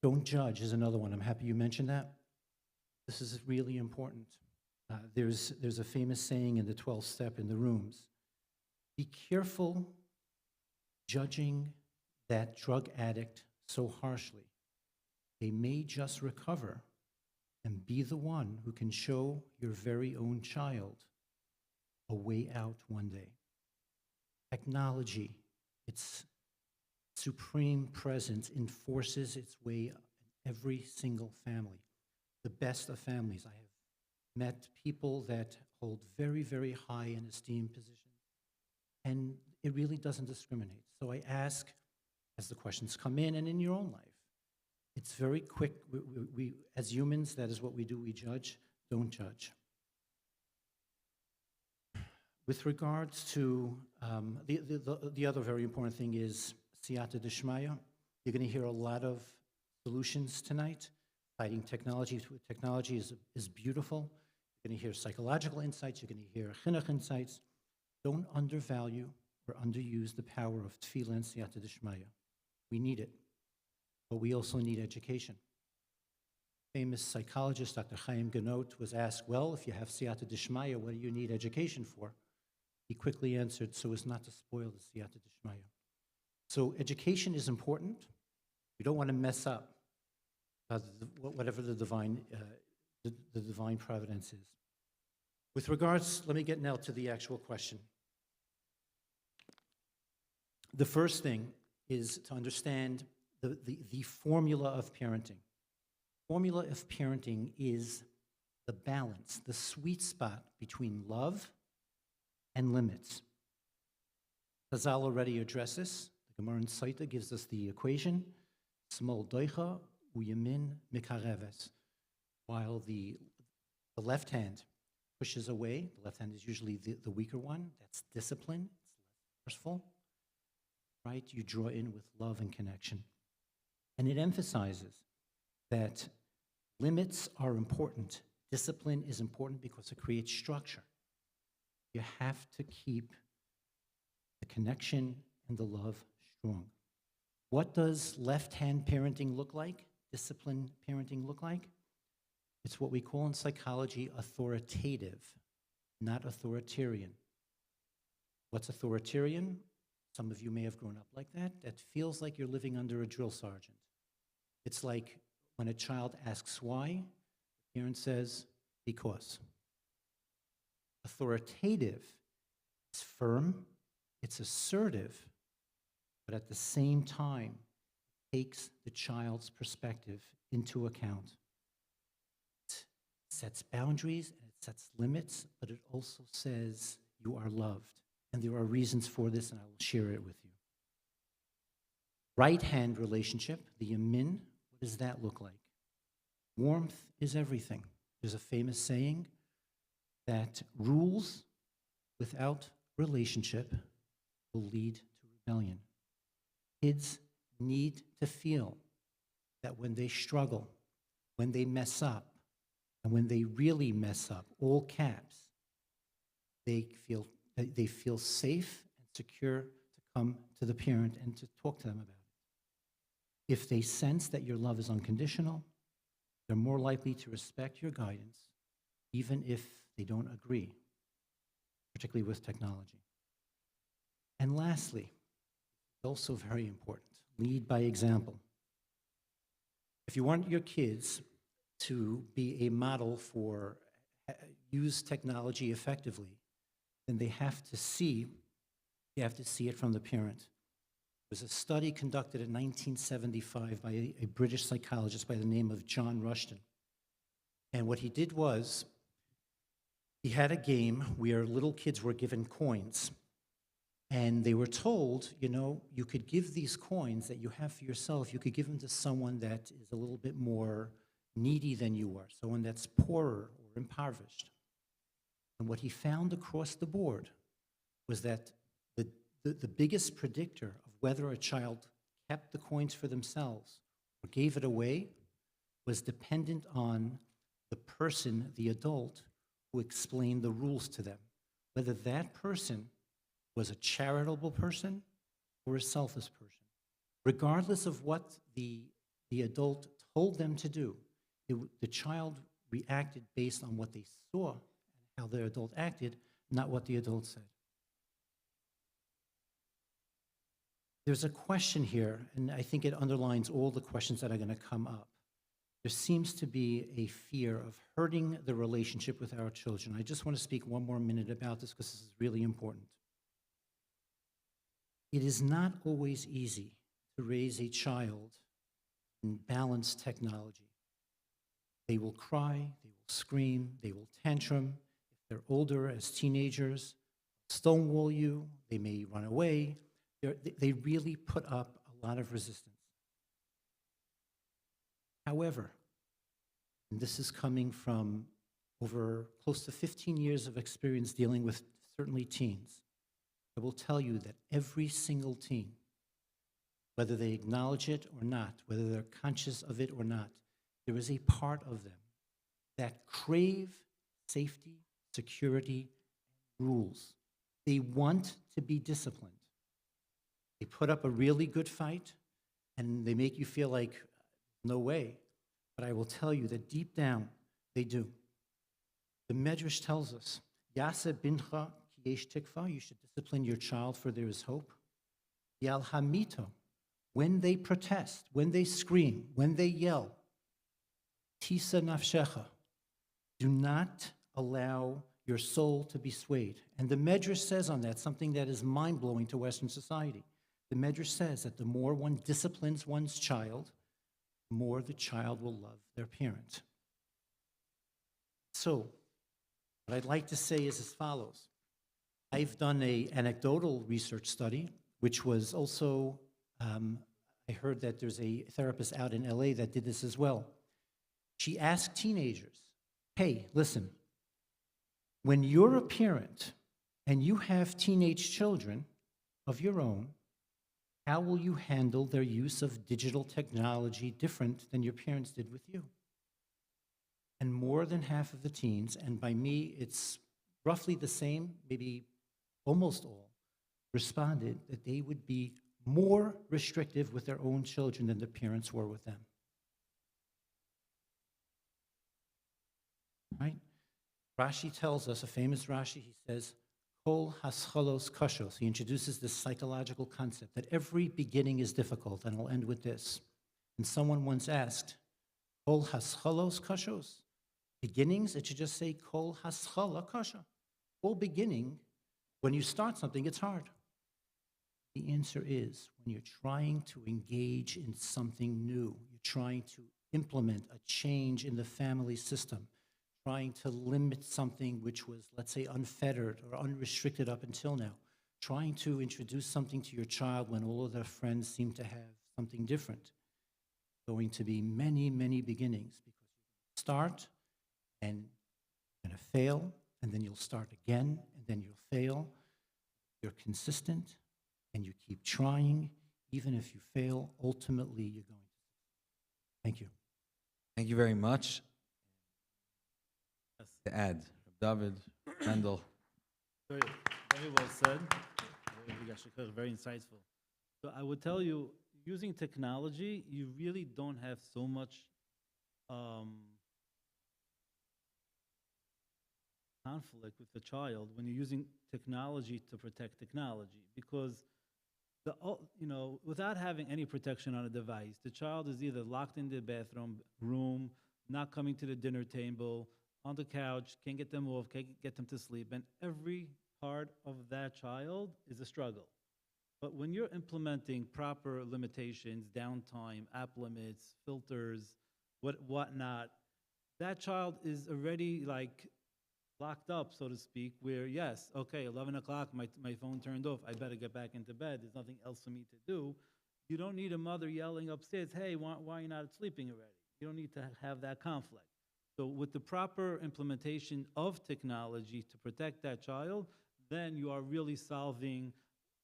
Don't judge is another one. I'm happy you mentioned that. This is really important. There's a famous saying in the 12th step in the rooms. Be careful judging that drug addict so harshly. They may just recover and be the one who can show your very own child a way out one day. Technology, its supreme presence, enforces its way in every single family. The best of families. I have met people that hold very, very high and esteemed positions, and it really doesn't discriminate. So I ask, as the questions come in and in your own life, it's very quick. We as humans, that is what we do. We judge. Don't judge. With regards to the other very important thing is siyata d'shmaya. You're going to hear a lot of solutions tonight. Fighting technology with technology is beautiful. You're going to hear psychological insights. You're going to hear chinuch insights. Don't undervalue or underuse the power of tefillah and siyata d'shmaya. We need it, but we also need education. Famous psychologist Dr. Chaim Ganot was asked, well, if you have siyata d'shmaya, what do you need education for? He quickly answered, so as not to spoil the siyata d'shmaya. So education is important. We don't want to mess up whatever the divine providence is. With regards, let me get now to the actual question. The first thing is to understand the formula of parenting. Formula of parenting is the balance, the sweet spot between love and limits. Chazal already addressed this. The Gemara in Saita gives us the equation, smol doicha uyamin mikareves. While the left hand pushes away, the left hand is usually the weaker one, that's discipline, it's less forceful, right? You draw in with love and connection. And it emphasizes that limits are important. Discipline is important because it creates structure. You have to keep the connection and the love strong. What does left-hand parenting look like? Discipline parenting look like? It's what we call in psychology authoritative, not authoritarian. What's authoritarian? Some of you may have grown up like that. That feels like you're living under a drill sergeant. It's like when a child asks why, the parent says, because authoritative is firm, it's assertive, but at the same time takes the child's perspective into account. It sets boundaries and it sets limits, but it also says you are loved. And there are reasons for this, and I will share it with you. Right-hand relationship, the yamin, what does that look like? Warmth is everything. There's a famous saying that rules without relationship will lead to rebellion. Kids need to feel that when they struggle, when they mess up, and when they really mess up, all caps, they feel safe and secure to come to the parent and to talk to them about it. If they sense that your love is unconditional, they're more likely to respect your guidance, even if they don't agree, particularly with technology. And lastly, also very important, lead by example. If you want your kids to be a model for use technology effectively, then they have to see it from the parent. There was a study conducted in 1975 by a British psychologist by the name of John Rushton. And what he did was, he had a game where little kids were given coins. And they were told, you could give these coins that you have for yourself, you could give them to someone that is a little bit more needy than you are, someone that's poorer or impoverished. And what he found across the board was that the biggest predictor of whether a child kept the coins for themselves or gave it away was dependent on the person, the adult, who explained the rules to them. Whether that person was a charitable person or a selfless person. Regardless of what the adult told them to do, the child reacted based on what they saw and how the adult acted, not what the adult said. There's a question here, and I think it underlines all the questions that are going to come up. There seems to be a fear of hurting the relationship with our children. I just want to speak one more minute about this because this is really important. It is not always easy to raise a child in balanced technology. They will cry, they will scream, they will tantrum. If they're older, as teenagers, stonewall you, they may run away. They really put up a lot of resistance. However, and this is coming from over close to 15 years of experience dealing with certainly teens, I will tell you that every single teen, whether they acknowledge it or not, whether they're conscious of it or not, there is a part of them that crave safety, security, rules. They want to be disciplined. They put up a really good fight, and they make you feel like, no way. But I will tell you that deep down, they do. The Medrash tells us, Yaseh bincha ki yesh tikvah, you should discipline your child for there is hope. Yal hamito, when they protest, when they scream, when they yell, tisa nafshecha, do not allow your soul to be swayed. And the Medrash says on that something that is mind-blowing to Western society. The Medrash says that the more one disciplines one's child, the more the child will love their parent. So, what I'd like to say is as follows. I've done an anecdotal research study, which was also, I heard that there's a therapist out in LA that did this as well. She asked teenagers, hey, listen, when you're a parent and you have teenage children of your own, how will you handle their use of digital technology different than your parents did with you? And more than half of the teens, and by me it's roughly the same, maybe almost all, responded that they would be more restrictive with their own children than the parents were with them. Right? Rashi tells us, a famous Rashi, he says, Kol haschalos kashos. He introduces this psychological concept that every beginning is difficult, and I'll end with this. And someone once asked, Kol haschalos kashos? beginnings, it should just say kol haschala kasha. All beginning, when you start something, it's hard. The answer is when you're trying to engage in something new, you're trying to implement a change in the family system, trying to limit something which was, let's say, unfettered or unrestricted up until now, trying to introduce something to your child when all of their friends seem to have something different. Going to be many, many beginnings because you start and you're going to fail, and then you'll start again, and then you'll fail. You're consistent, and you keep trying. Even if you fail, ultimately you're going to. Thank you. Thank you very much. Yes. To add, Dovid, Mendel. Very, very well said. Very insightful. So I would tell you, using technology, you really don't have so much conflict with the child when you're using technology to protect technology, because without having any protection on a device, the child is either locked in the bathroom room, not coming to the dinner table, on the couch, can't get them off, can't get them to sleep, and every part of that child is a struggle. But when you're implementing proper limitations, downtime, app limits, filters, whatnot, that child is already like locked up, so to speak, where yes, okay, 11 o'clock, my phone turned off, I better get back into bed, there's nothing else for me to do. You don't need a mother yelling upstairs, hey, why are you not sleeping already? You don't need to have that conflict. So with the proper implementation of technology to protect that child, then you are really solving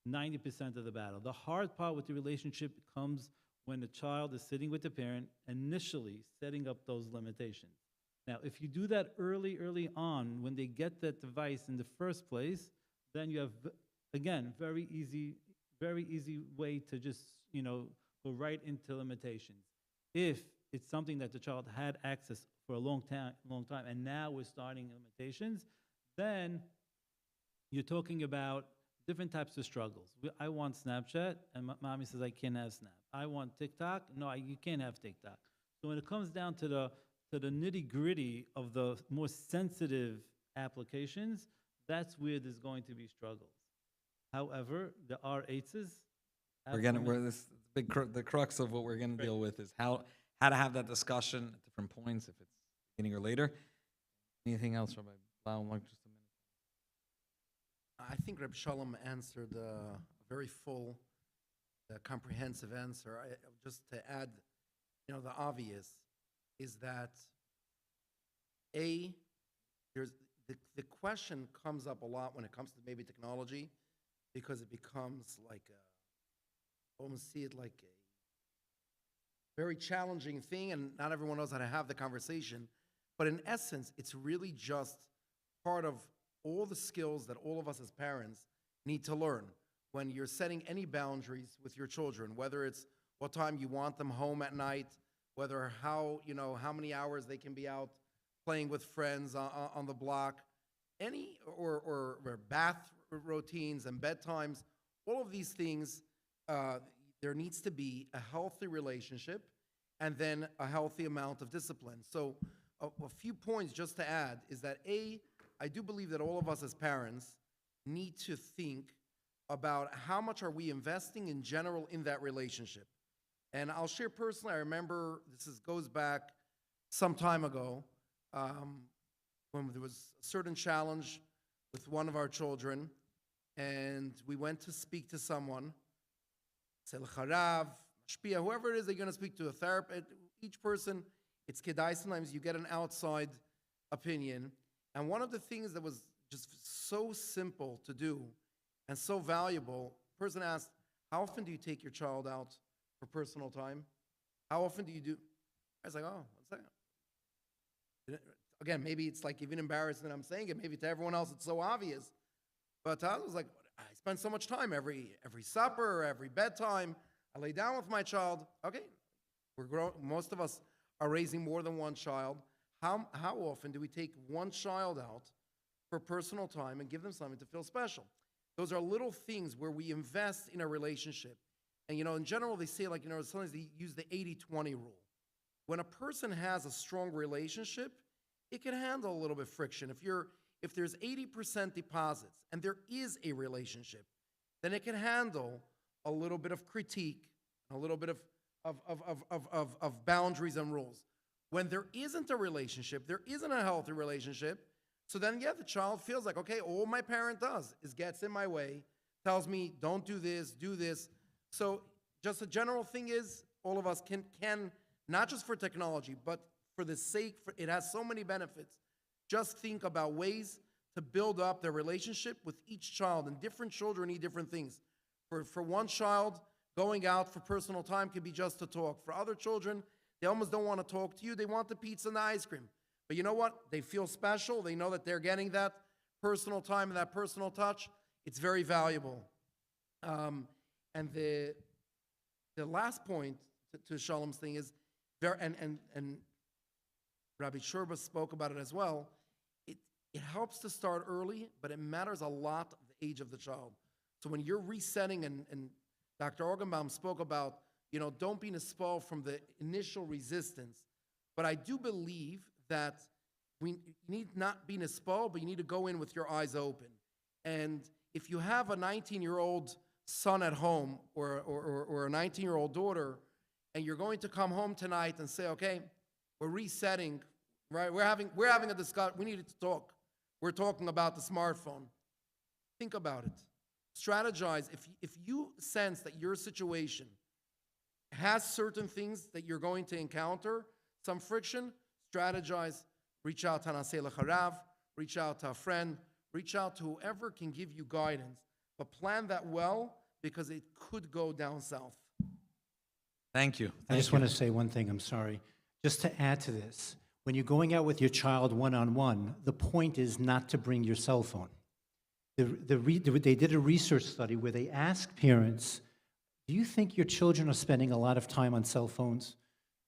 90% of the battle. The hard part with the relationship comes when the child is sitting with the parent, initially setting up those limitations. Now, if you do that early on, when they get that device in the first place, then you have, again, very easy way to just, go right into limitations. If it's something that the child had access for a long time, and now we're starting limitations, then you're talking about different types of struggles. I want Snapchat, and mommy says I can't have Snap. I want TikTok. No, you can't have TikTok. So when it comes down to the nitty-gritty of the more sensitive applications, that's where there's going to be struggles. However, there are eights. The crux of what we're going to deal with is how to have that discussion at different points, if it's beginning or later. Anything else, Rabbi Blau? Just a minute. I think Reb Sholom answered a very full, comprehensive answer. Just to add, the obvious is that there's the question comes up a lot when it comes to maybe technology, because it becomes like almost see it like a very challenging thing, and not everyone knows how to have the conversation. But in essence, it's really just part of all the skills that all of us as parents need to learn when you're setting any boundaries with your children, whether it's what time you want them home at night, whether how many hours they can be out playing with friends on the block, or bath routines and bedtimes, all of these things, there needs to be a healthy relationship and then a healthy amount of discipline. So a few points just to add is that I do believe that all of us as parents need to think about how much are we investing in general in that relationship. And I'll share personally, I remember goes back some time ago when there was a certain challenge with one of our children, and we went to speak to someone, Harav, Mashpia, whoever it is they're going to speak to, a therapist. Each person, it's kedai, sometimes you get an outside opinion. And one of the things that was just so simple to do and so valuable, the person asked, how often do you take your child out for personal time? How often do you do? I was like, oh, what's that? Again, maybe it's like even embarrassing that I'm saying it. Maybe to everyone else it's so obvious. But I was like, I spend so much time every supper, every bedtime. I lay down with my child. Okay, we're grown. Most of us are raising more than one child. How often do we take one child out for personal time and give them something to feel special? Those are little things where we invest in a relationship. And, in general, they say, sometimes they use the 80-20 rule. When a person has a strong relationship, it can handle a little bit of friction. If there's 80% deposits and there is a relationship, then it can handle a little bit of critique, a little bit of boundaries and rules. When there isn't a relationship, there isn't a healthy relationship, so then, yeah, the child feels like, okay, all my parent does is gets in my way, tells me, don't do this, do this. So just a general thing is, all of us can not just for technology, but for the sake, it has so many benefits. Just think about ways to build up their relationship with each child, and different children need different things. For one child, going out for personal time could be just to talk. For other children, they almost don't want to talk to you. They want the pizza and the ice cream. But you know what? They feel special. They know that they're getting that personal time and that personal touch. It's very valuable. And the last point to Sholom's thing is, and Rabbi Churba spoke about it as well, it helps to start early, but it matters a lot the age of the child. So when you're resetting, and Dr. Augenbaum spoke about, don't be spoiled from the initial resistance. But I do believe that we need not be spoiled, but you need to go in with your eyes open. And if you have a 19-year-old son at home or a 19-year-old daughter, and you're going to come home tonight and say, okay, we're resetting, right? We're having a discussion. We need to talk. We're talking about the smartphone. Think about it. Strategize. If you sense that your situation has certain things that you're going to encounter, some friction, strategize. Reach out to Nasei L'Charav, reach out to a friend, reach out to whoever can give you guidance. But plan that well, because it could go down south. Thank you. I just want to say one thing, I'm sorry. Just to add to this, when you're going out with your child one-on-one, the point is not to bring your cell phone. They did a research study where they asked parents, do you think your children are spending a lot of time on cell phones?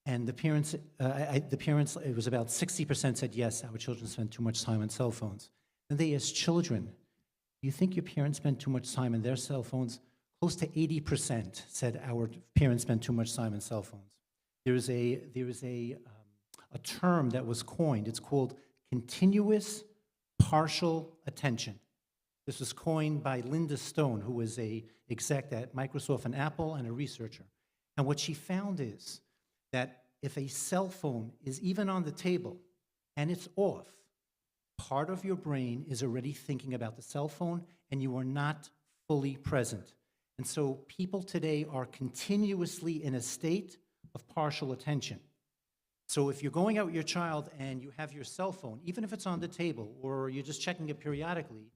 And the parents, it was about 60% said, yes, our children spend too much time on cell phones. And they asked children, do you think your parents spend too much time on their cell phones? Close to 80% said our parents spend too much time on cell phones. There is a term that was coined. It's called continuous partial attention. This was coined by Linda Stone, who was a exec at Microsoft and Apple and a researcher. And what she found is that if a cell phone is even on the table and it's off, part of your brain is already thinking about the cell phone and you are not fully present. And so people today are continuously in a state of partial attention. So if you're going out with your child and you have your cell phone, even if it's on the table or you're just checking it periodically,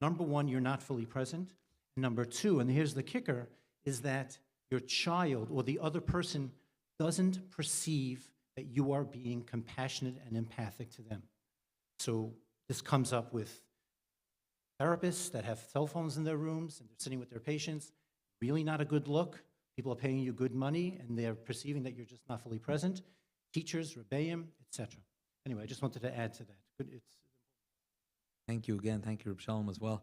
number one, you're not fully present. And number two, and here's the kicker, is that your child or the other person doesn't perceive that you are being compassionate and empathic to them. So this comes up with therapists that have cell phones in their rooms and they're sitting with their patients. Really not a good look. People are paying you good money and they're perceiving that you're just not fully present. Teachers, Rabbeim, etc. Anyway, I just wanted to add to that. Thank you again. Thank you, Reb Sholom, as well.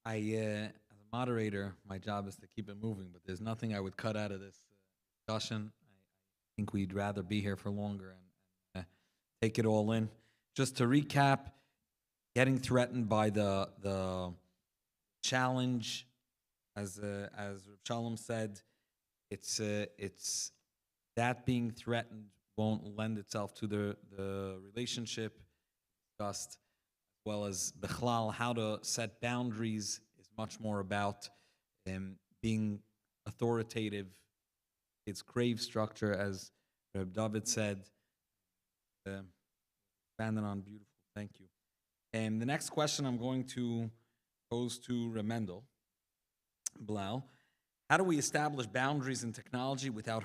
As a moderator, my job is to keep it moving, but there's nothing I would cut out of this discussion. I think we'd rather be here for longer and take it all in. Just to recap, getting threatened by the challenge, as Reb Sholom said, it's that being threatened won't lend itself to the relationship discussed, as well as Bechlal, how to set boundaries is much more about being authoritative. It's crave structure, as Reb Dovid said. Expanded on, beautiful. Thank you. And the next question I'm going to pose to Reb Mendel, Blau. How do we establish boundaries in technology without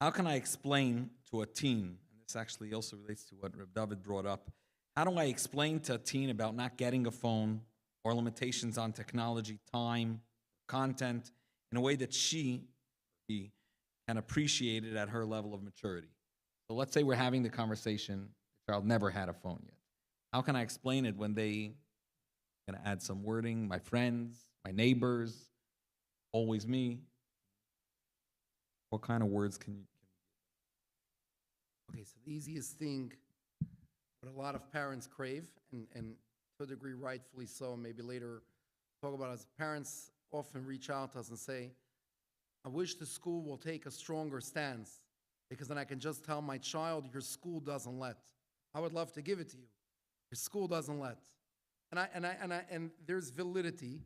How can I explain to a teen, and this actually also relates to what Reb Dovid brought up, how do I explain to a teen about not getting a phone or limitations on technology, time, content, in a way that he can appreciate it at her level of maturity? So let's say we're having the conversation, the child never had a phone yet. How can I explain it when they going to add some wording, my friends, my neighbors, always me? What kind of words can you give? Okay, so the easiest thing what a lot of parents crave, and to a degree rightfully so, and maybe later talk about it, as parents often reach out to us and say, I wish the school will take a stronger stance, because then I can just tell my child, your school doesn't let. I would love to give it to you. Your school doesn't let. And there's validity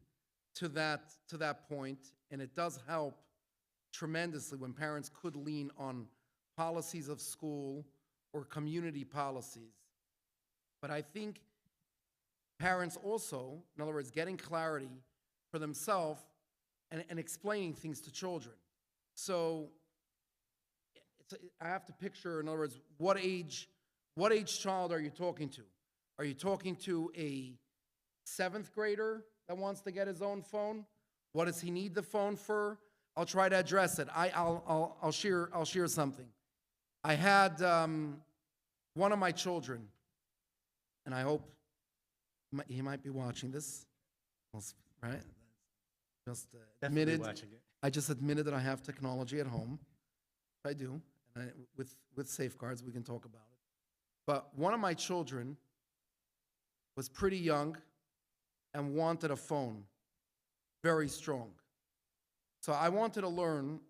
to that point, and it does help tremendously when parents could lean on policies of school or community policies. But I think parents also, in other words, getting clarity for themselves and explaining things to children. So I have to picture, in other words, what age child are you talking to? Are you talking to a 7th grader that wants to get his own phone? What does he need the phone for? I'll try to address it. I'll share something. I had one of my children, and I hope he might be watching this, right? Just admitted. Watching it. I just admitted that I have technology at home. I do, and with safeguards, we can talk about it. But one of my children was pretty young and wanted a phone, very strong. So I wanted to learn,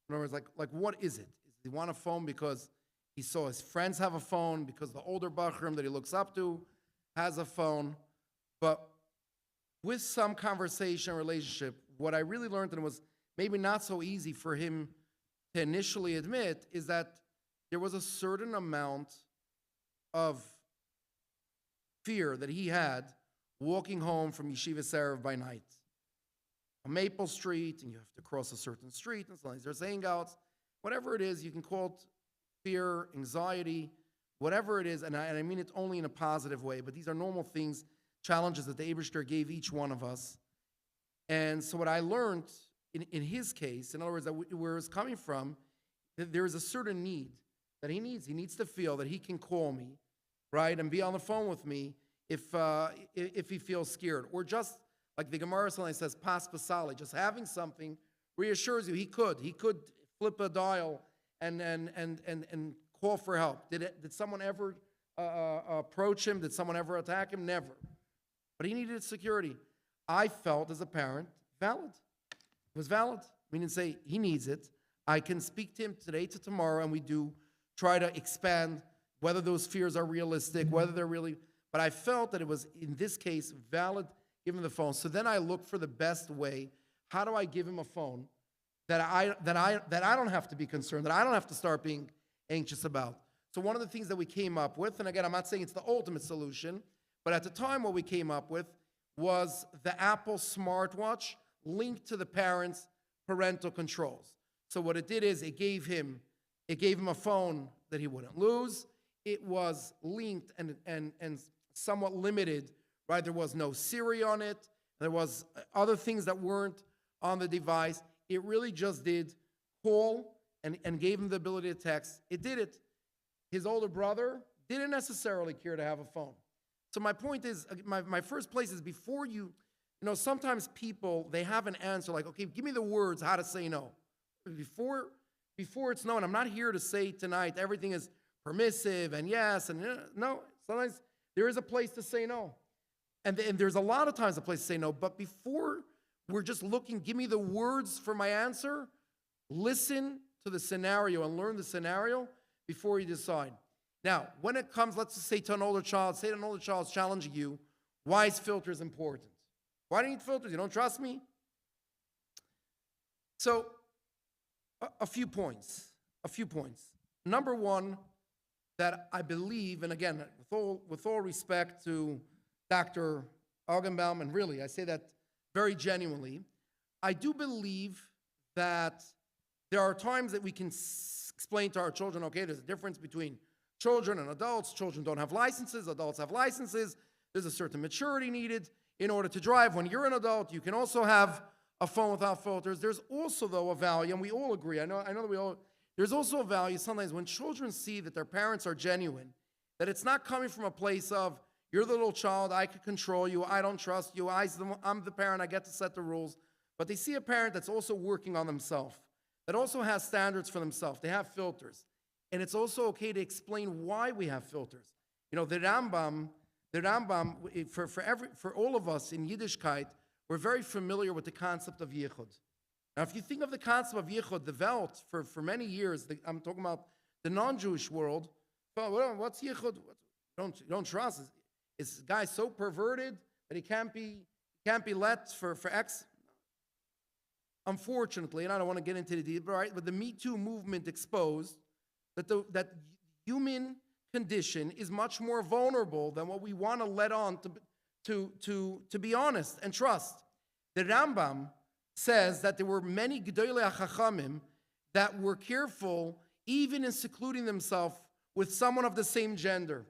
in other words, like what is it? Does he want a phone because he saw his friends have a phone, because the older Bachram that he looks up to has a phone? But with some conversation, relationship, what I really learned, and it was maybe not so easy for him to initially admit, is that there was a certain amount of fear that he had walking home from Yeshiva Erev by night. On Maple Street, and you have to cross a certain street, and sometimes there's hangouts. Whatever it is, you can call it fear, anxiety, whatever it is, and I mean it only in a positive way, but these are normal things, challenges that the Eibishter gave each one of us. And so what I learned in his case, in other words, where it's coming from, that there is a certain need that he needs. He needs to feel that he can call me, right, and be on the phone with me if he feels scared. Or just like the Gemara says, pas pasali, just having something reassures you he could flip a dial and call for help. Did someone ever approach him? Did someone ever attack him? Never. But he needed security. I felt as a parent valid. It was valid. We didn't say he needs it. I can speak to him today to tomorrow, and we do try to expand whether those fears are realistic, whether they're really. But I felt that it was, in this case, valid, give him the phone. So then I looked for the best way. How do I give him a phone that I don't have to be concerned, that I don't have to start being anxious about? So one of the things that we came up with, and again, I'm not saying it's the ultimate solution, but at the time what we came up with was the Apple smartwatch linked to the parents' parental controls. So what it did is it gave him a phone that he wouldn't lose. It was linked and somewhat limited, right? There was no Siri on it. There was other things that weren't on the device. It really just did call and gave him the ability to text. It did it. His older brother didn't necessarily care to have a phone. So my point is, my first place is before you sometimes people, they have an answer like, okay, give me the words how to say no. Before it's no, and I'm not here to say tonight everything is permissive and yes, and no, sometimes there is a place to say no. And there's a lot of times a place to say no, but before we're just looking, give me the words for my answer, listen to the scenario and learn the scenario before you decide. Now, when it comes, let's just say to an older child, is challenging you, why is filters important? Why do you need filters? You don't trust me? So, a few points. Number one, that I believe, and again, with all respect to Dr. Augenbaum, and really, I say that very genuinely, I do believe that there are times that we can explain to our children, okay, there's a difference between children and adults. Children don't have licenses, adults have licenses. There's a certain maturity needed in order to drive. When you're an adult, you can also have a phone without filters. There's also, though, a value, and we all agree, I know that there's also a value sometimes when children see that their parents are genuine, that it's not coming from a place of, you're the little child, I can control you, I don't trust you, I'm the parent, I get to set the rules. But they see a parent that's also working on themselves, that also has standards for themselves. They have filters. And it's also okay to explain why we have filters. You know, the Rambam, for all of us in Yiddishkeit, we're very familiar with the concept of Yichud. Now, if you think of the concept of Yichud developed for many years, I'm talking about the non-Jewish world, well, what's Yichud? You don't trust. Is the guy so perverted that he can't be let for X? Unfortunately, and I don't want to get into the detail, right? But the Me Too movement exposed that human condition is much more vulnerable than what we want to let on to be honest and trust. The Rambam says that there were many Gedolei HaChachamim that were careful even in secluding themselves with someone of the same gender.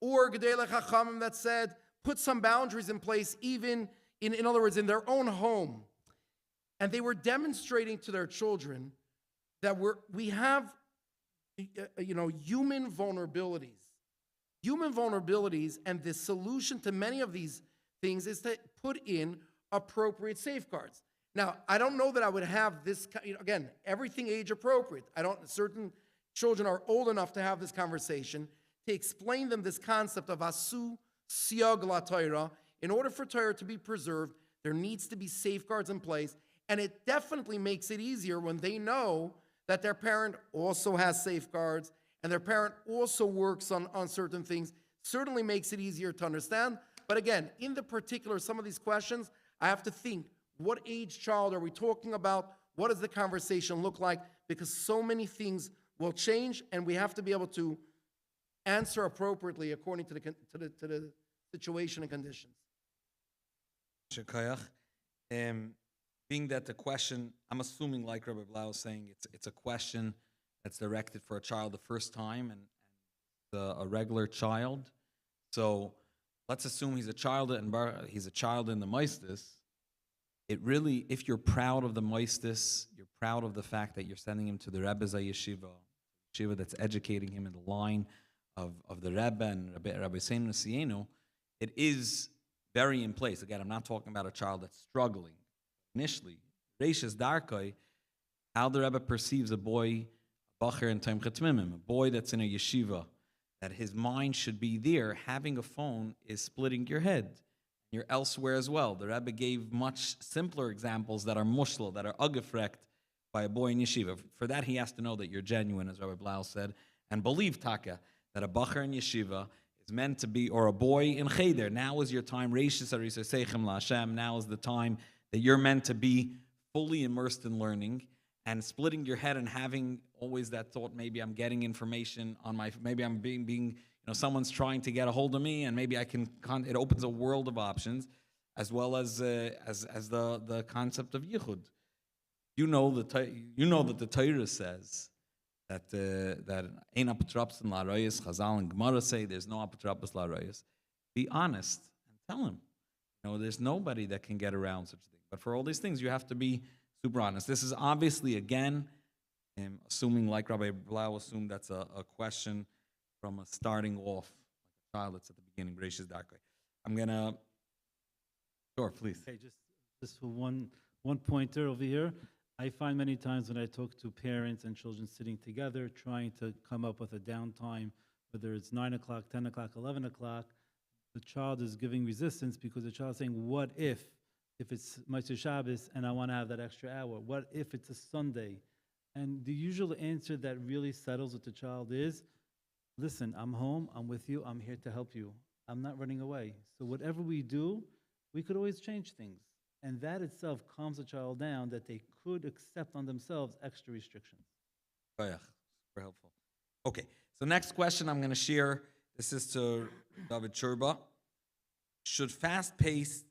Or Gedolei HaChachamim that said, put some boundaries in place even, in other words, in their own home. And they were demonstrating to their children that we have human vulnerabilities. Human vulnerabilities, and the solution to many of these things is to put in appropriate safeguards. Now, I don't know that I would have this, again, everything age appropriate. Certain children are old enough to have this conversation, to explain them this concept of asu siag la Torah. In order for Torah to be preserved, there needs to be safeguards in place, and it definitely makes it easier when they know that their parent also has safeguards and their parent also works on certain things. Certainly makes it easier to understand. But again, in the particular, some of these questions, I have to think, what age child are we talking about? What does the conversation look like? Because so many things will change, and we have to be able to answer appropriately according to the situation and conditions. Being that the question, I'm assuming, like Rabbi Blau is saying, it's a question that's directed for a child the first time and a regular child. So let's assume he's a child in the Moisad. It really, if you're proud of the Moisad, you're proud of the fact that you're sending him to the Rebbe's yeshiva that's educating him in the line of the Rebbe and Rabbi Sienu, it is very in place. Again, I'm not talking about a child that's struggling. Initially, Reishis Darkoi, how the Rebbe perceives a boy, a bacher in Taim Chetmimim, a boy that's in a yeshiva, that his mind should be there. Having a phone is splitting your head. You're elsewhere as well. The Rebbe gave much simpler examples that are mushla, that are ugefrekt by a boy in yeshiva. For that, he has to know that you're genuine, as Rabbi Blau said, and believe, Taka, that a bacher in yeshiva is meant to be, or a boy in cheder. Now is your time, Reishis Arisa Seichem La Hashem. Now is the time that you're meant to be fully immersed in learning, and splitting your head and having always that thought, maybe I'm getting information on maybe I'm being someone's trying to get a hold of me, and maybe I can. It opens a world of options, as well as the concept of yichud. You know that the Torah says that ein apotropos la royes. Chazal and Gemara say there's no apotropos la royes. Be honest and tell him. There's nobody that can get around such a thing. But for all these things, you have to be super honest. This is obviously, again, assuming, like Rabbi Blau assumed, that's a question from a starting off, like a child that's at the beginning. Gracious Darkoi. I'm gonna. Sure, please. Okay, just for one pointer over here. I find many times when I talk to parents and children sitting together, trying to come up with a downtime, whether it's 9 o'clock, 10 o'clock, 11 o'clock, the child is giving resistance because the child is saying, what if it's Moisad Shabbos and I want to have that extra hour? What if it's a Sunday? And the usual answer that really settles with the child is, listen, I'm home, I'm with you, I'm here to help you. I'm not running away. So whatever we do, we could always change things. And that itself calms the child down that they could accept on themselves extra restrictions. Super helpful. Okay, so next question I'm going to share. This is to Dovid Churba. Should fast-paced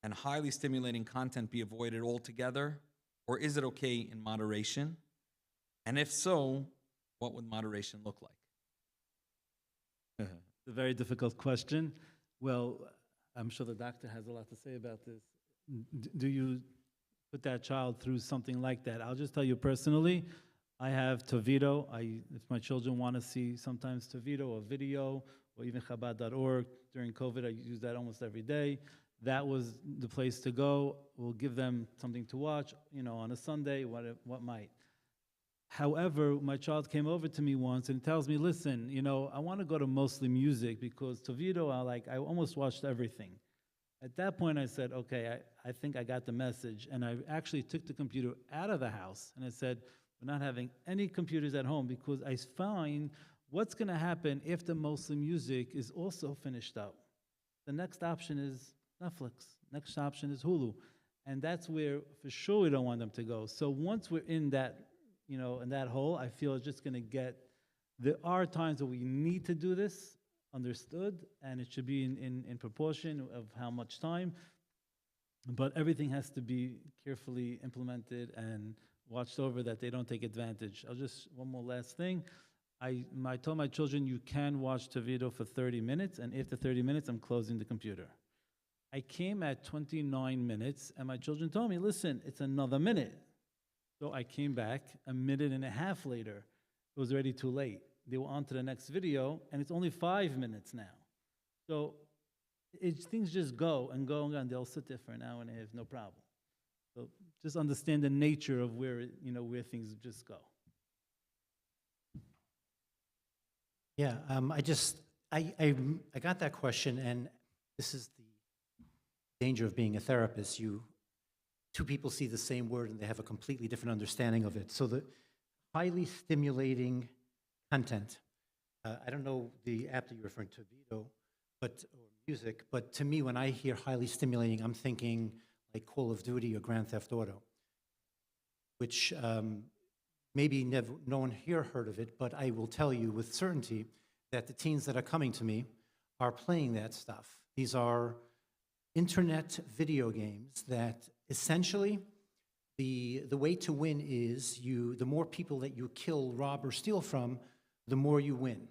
and highly stimulating content be avoided altogether, or is it okay in moderation? And if so, what would moderation look like? It's a very difficult question. Well, I'm sure the doctor has a lot to say about this. Do you put that child through something like that? I'll just tell you personally, I have Tovido. If my children want to see sometimes Tovido or video, or even Chabad.org, during COVID, I use that almost every day. That was the place to go. We'll give them something to watch, on a Sunday, what might. However, my child came over to me once and tells me, listen, I want to go to mostly music because Tovido, I almost watched everything. At that point, I said, okay, I think I got the message. And I actually took the computer out of the house and I said, we're not having any computers at home because I find what's going to happen if the mostly music is also finished up. The next option is Netflix. Next option is Hulu. And that's where, for sure, we don't want them to go. So once we're in that, in that hole, I feel it's just going to get, there are times that we need to do this, understood, and it should be in proportion of how much time, but everything has to be carefully implemented and watched over that they don't take advantage. One more last thing. I told my children, you can watch Tovido for 30 minutes, and after 30 minutes, I'm closing the computer. I came at 29 minutes, and my children told me, listen, it's another minute. So I came back a minute and a half later. It was already too late. They were on to the next video, and it's only 5 minutes now. So things just go and go and go, and they'll sit there for an hour and a half, no problem. So just understand the nature of where things just go. Yeah, I got that question, and this is the danger of being a therapist. Two people see the same word and they have a completely different understanding of it. So the highly stimulating content, I don't know the app that you're referring to, Video, or music, but to me, when I hear highly stimulating, I'm thinking like Call of Duty or Grand Theft Auto, which maybe no one here heard of it, but I will tell you with certainty that the teens that are coming to me are playing that stuff. These are internet video games that essentially the way to win is the more people that you kill, rob, or steal from, the more you win.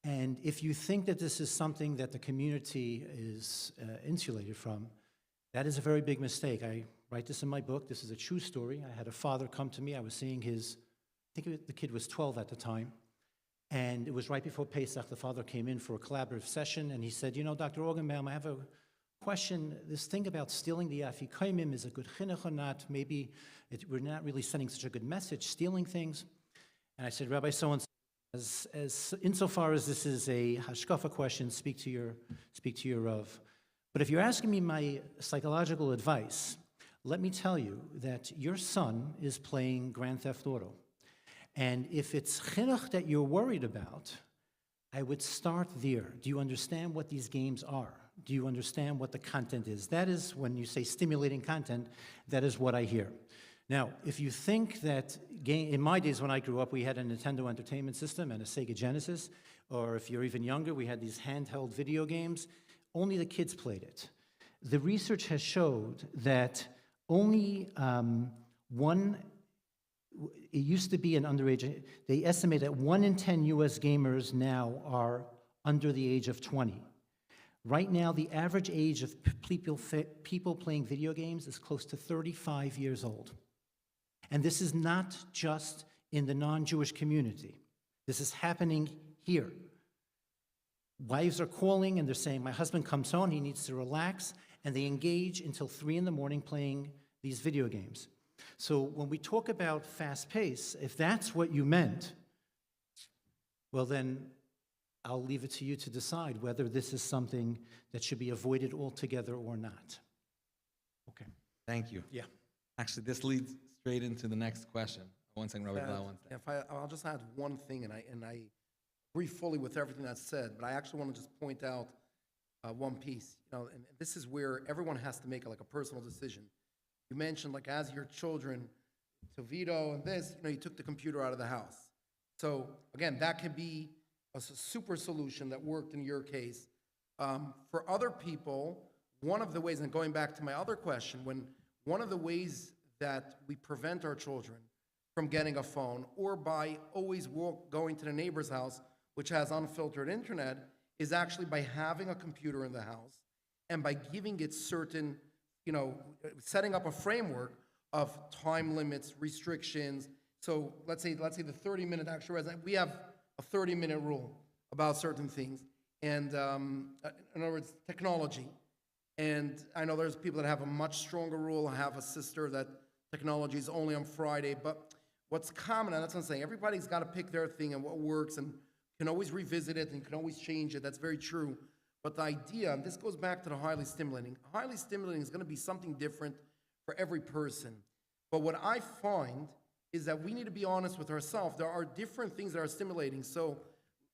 And if you think that this is something that the community is insulated from, that is a very big mistake. I write this in my book. This is a true story. I had a father come to me. I was seeing the kid was 12 at the time. And it was right before Pesach. The father came in for a collaborative session, and he said, Dr. Augenbaum, I have a question. This thing about stealing the afikoimim is a good chinuch or not? Maybe we're not really sending such a good message, stealing things. And I said, Rabbi, so-and-so, as insofar as this is a hashkafa question, speak to your Rav. But if you're asking me my psychological advice, let me tell you that your son is playing Grand Theft Auto. And if it's chinuch that you're worried about, I would start there. Do you understand what these games are? Do you understand what the content is? That is, when you say stimulating content, that is what I hear. Now, if you think that, in my days when I grew up, we had a Nintendo Entertainment System and a Sega Genesis, or if you're even younger, we had these handheld video games, only the kids played it. The research has showed that only it used to be an underage, they estimate that 1 in 10 US gamers now are under the age of 20. Right now, the average age of people playing video games is close to 35 years old. And this is not just in the non-Jewish community. This is happening here. Wives are calling and they're saying, my husband comes home, he needs to relax, and they engage until 3 in the morning playing these video games. So when we talk about fast pace, if that's what you meant, well then, I'll leave it to you to decide whether this is something that should be avoided altogether or not. Okay. Thank you. Yeah. Actually, this leads straight into the next question. One second, Rabbi Blau, one second. I'll just add one thing, and I agree fully with everything that's said, but I actually want to just point out one piece. And this is where everyone has to make a personal decision. You mentioned, as your children, Tovido and this, you took the computer out of the house. So again, that could be a super solution that worked in your case. For other people, one of the ways, and going back to my other question, one of the ways that we prevent our children from getting a phone, or by always going to the neighbor's house, which has unfiltered internet, is actually by having a computer in the house and by giving it certain, setting up a framework of time limits, restrictions. So let's say the 30-minute actual resident, we have a 30-minute rule about certain things. And in other words, technology. And I know there's people that have a much stronger rule. I have a sister that technology is only on Friday. But what's common, and that's what I'm saying, everybody's got to pick their thing and what works and can always revisit it and can always change it. That's very true. But the idea, and this goes back to the highly stimulating is going to be something different for every person. But what I find is that we need to be honest with ourselves. There are different things that are stimulating. So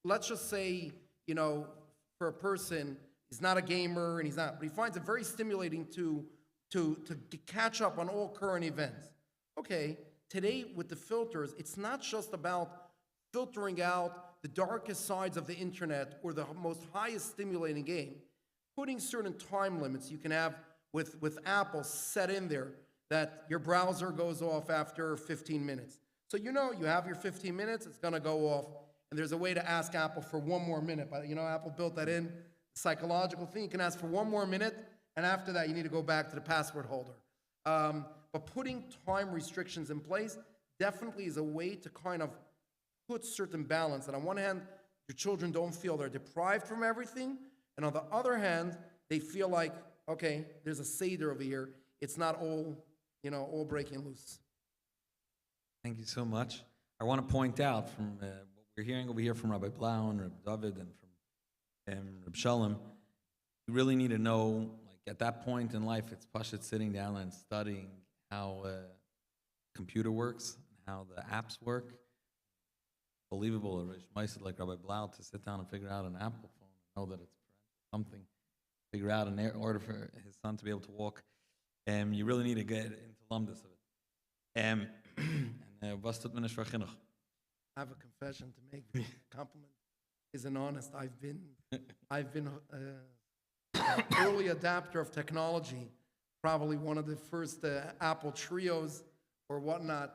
let's just say, for a person, he's not a gamer and but he finds it very stimulating to catch up on all current events. Okay, today with the filters, it's not just about filtering out the darkest sides of the internet or the most highest stimulating game. Putting certain time limits you can have with Apple set in there that your browser goes off after 15 minutes. So you have your 15 minutes, it's gonna go off, and there's a way to ask Apple for one more minute. But Apple built that in, psychological thing. You can ask for one more minute, and after that you need to go back to the password holder. But putting time restrictions in place definitely is a way to kind of put certain balance. And on one hand, your children don't feel they're deprived from everything, and on the other hand, they feel like, okay, there's a seder over here. It's not all breaking loose. Thank you so much. I want to point out from what we're hearing over here from Rabbi Blau and Rabbi Dovid and from Rabbi Sholom, you really need to know, at that point in life, it's pashut sitting down and studying how computer works, and how the apps work. Believable, Moisad like Rabbi Blau to sit down and figure out an Apple phone and know that it's something, figure out in order for his son to be able to walk. You really need to get into lumdus of it. Was tut man for chinuch? I have a confession to make. The compliment isn't honest. I've been an early adapter of technology. Probably one of the first Apple trios or whatnot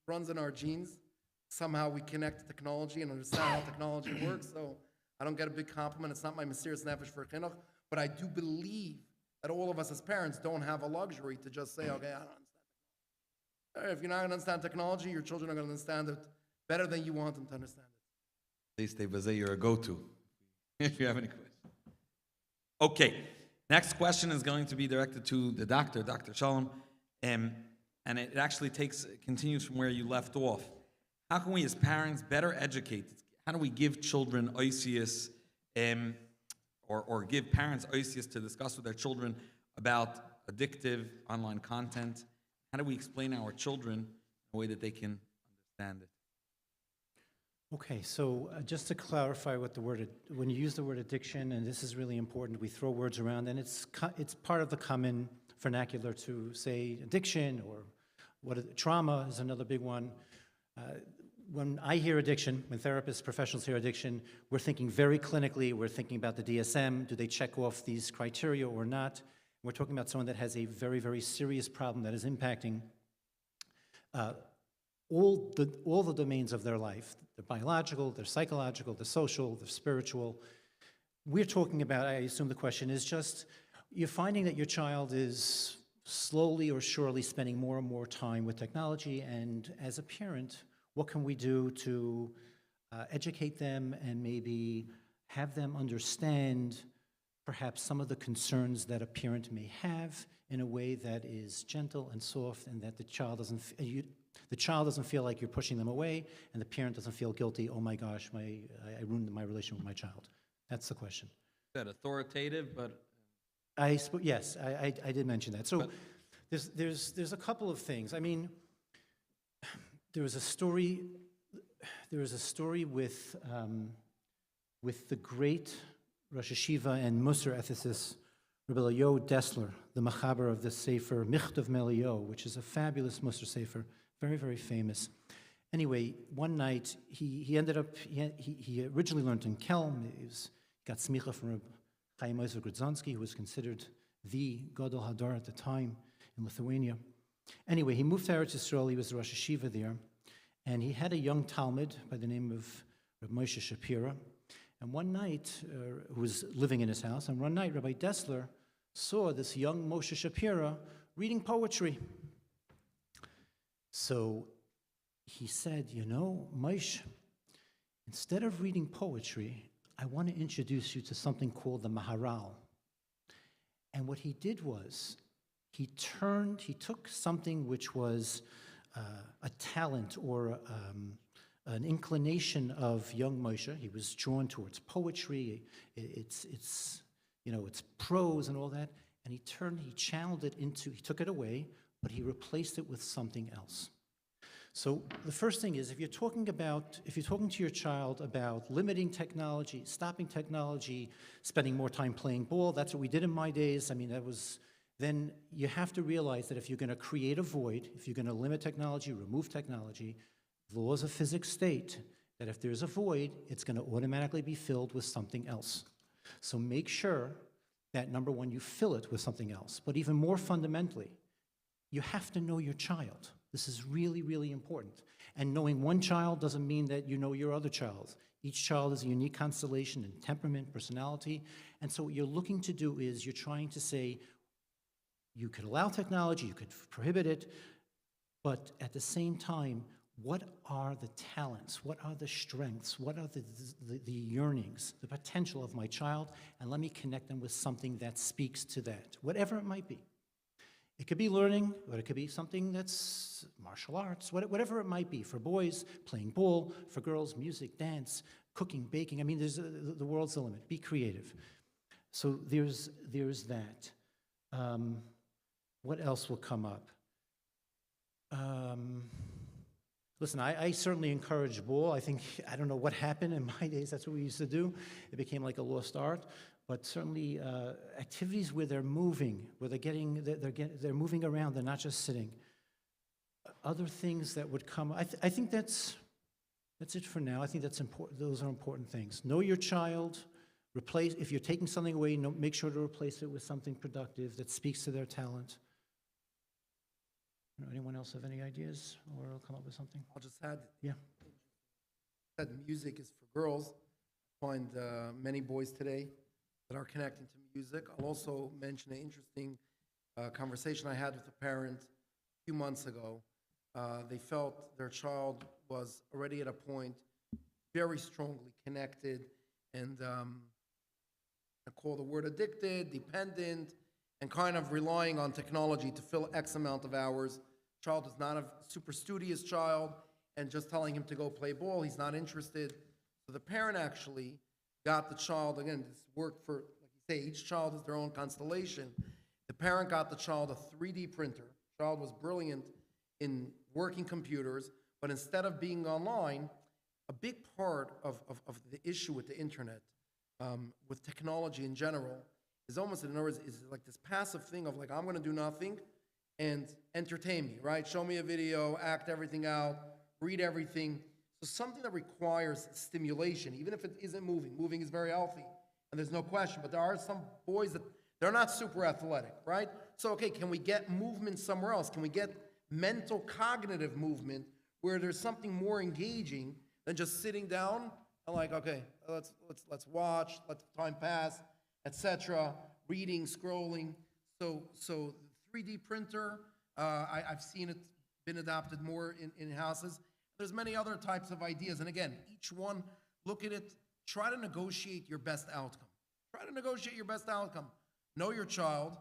runs in our genes. Somehow we connect to technology and understand how technology works. So I don't get a big compliment. It's not my mysterious nefesh for chinuch, but I do believe that all of us as parents don't have a luxury to just say, okay, I don't understand. If you're not going to understand technology, your children are going to understand it better than you want them to understand it. At least they was you're a go-to, if you have any questions. Okay, next question is going to be directed to the Dr. Sholom, and it actually continues from where you left off. How can we as parents better educate? How do we give children oisius, or give parents oisius to discuss with their children about addictive online content? How do we explain our children in a way that they can understand it? Okay, so just to clarify when you use the word addiction, and this is really important, we throw words around, and it's part of the common vernacular to say addiction, or trauma is another big one. When I hear addiction, when therapists, professionals hear addiction, we're thinking very clinically, we're thinking about the DSM, do they check off these criteria or not? We're talking about someone that has a very, very serious problem that is impacting all the domains of their life, their biological, their psychological, their social, their spiritual. We're talking about, I assume the question is just, you're finding that your child is slowly or surely spending more and more time with technology, and as a parent, what can we do to educate them and maybe have them understand perhaps some of the concerns that a parent may have in a way that is gentle and soft, and that the child doesn't feel like you're pushing them away, and the parent doesn't feel guilty, oh my gosh, I ruined my relation with my child. That's the question. Is that authoritative, but... Yes, I did mention that. So there's a couple of things. I mean, there was a story with the great Rosh Hashiva and Musar ethicist, Rabbi Dessler, the machaber of the Sefer Michtav Melio, which is a fabulous Musar Sefer, very, very famous. Anyway, one night, he originally learned in Kelm. He got smicha from Rabbi Chaim Ozer Grudzansky, who was considered the Gadol Hadar at the time in Lithuania. Anyway, he moved to Eretz Yisrael. He was the Rosh Hashiva there. And he had a young Talmud by the name of Rabbi Moshe Shapira. And one night, who was living in his house, and one night Rabbi Dessler saw this young Moshe Shapira reading poetry. So he said, Moshe, instead of reading poetry, I want to introduce you to something called the Maharal. And what he did was, he took something which was a talent or an inclination of young Moshe. He was drawn towards poetry, it's prose and all that, and he channeled it into, he took it away, but he replaced it with something else. So the first thing is, if you're talking to your child about limiting technology, stopping technology, spending more time playing ball, that's what we did in my days. I mean, then you have to realize that if you're going to create a void, if you're going to limit technology, remove technology, the laws of physics state that if there's a void, it's going to automatically be filled with something else. So make sure that, number one, you fill it with something else. But even more fundamentally, you have to know your child. This is really, really important. And knowing one child doesn't mean that you know your other child. Each child is a unique constellation in temperament, personality. And so what you're looking to do is you're trying to say, you could allow technology, you could prohibit it, but at the same time, what are the talents? What are the strengths? What are the yearnings, the potential of my child? And let me connect them with something that speaks to that, whatever it might be. It could be learning, or it could be something that's martial arts, whatever it might be. For boys, playing ball. For girls, music, dance, cooking, baking. I mean, the world's the limit. Be creative. So there's that. What else will come up? Listen, I certainly encourage ball. I don't know what happened in my days. That's what we used to do. It became like a lost art. But certainly activities where they're moving, where they're moving around. They're not just sitting. Other things that would come. I think that's it for now. I think that's important. Those are important things. Know your child. Replace, if you're taking something away, make sure to replace it with something productive that speaks to their talent. Anyone else have any ideas, or I'll come up with something? I'll just add. Yeah. That music is for girls. I find many boys today that are connecting to music. I'll also mention an interesting conversation I had with a parent a few months ago. They felt their child was already at a point very strongly connected and I call the word addicted, dependent, and kind of relying on technology to fill X amount of hours. Child is not a super studious child, and just telling him to go play ball, he's not interested. So the parent actually got the child, again, this worked for, like you say, each child is their own constellation. The parent got the child a 3D printer. The child was brilliant in working computers, but instead of being online, a big part of the issue with the internet, with technology in general, is almost, in other words, is like this passive thing of like, I'm going to do nothing and entertain me, right? Show me a video, act everything out, read everything. So something that requires stimulation, even if it isn't moving. Moving is very healthy, and there's no question. But there are some boys that they're not super athletic, right? So, okay, can we get movement somewhere else? Can we get mental cognitive movement where there's something more engaging than just sitting down and like, okay, let's watch, let time pass, etc. Reading, scrolling. So 3D printer, I've seen it been adopted more in houses. There's many other types of ideas. And again, each one, look at it, try to negotiate your best outcome. Try to negotiate your best outcome. Know your child,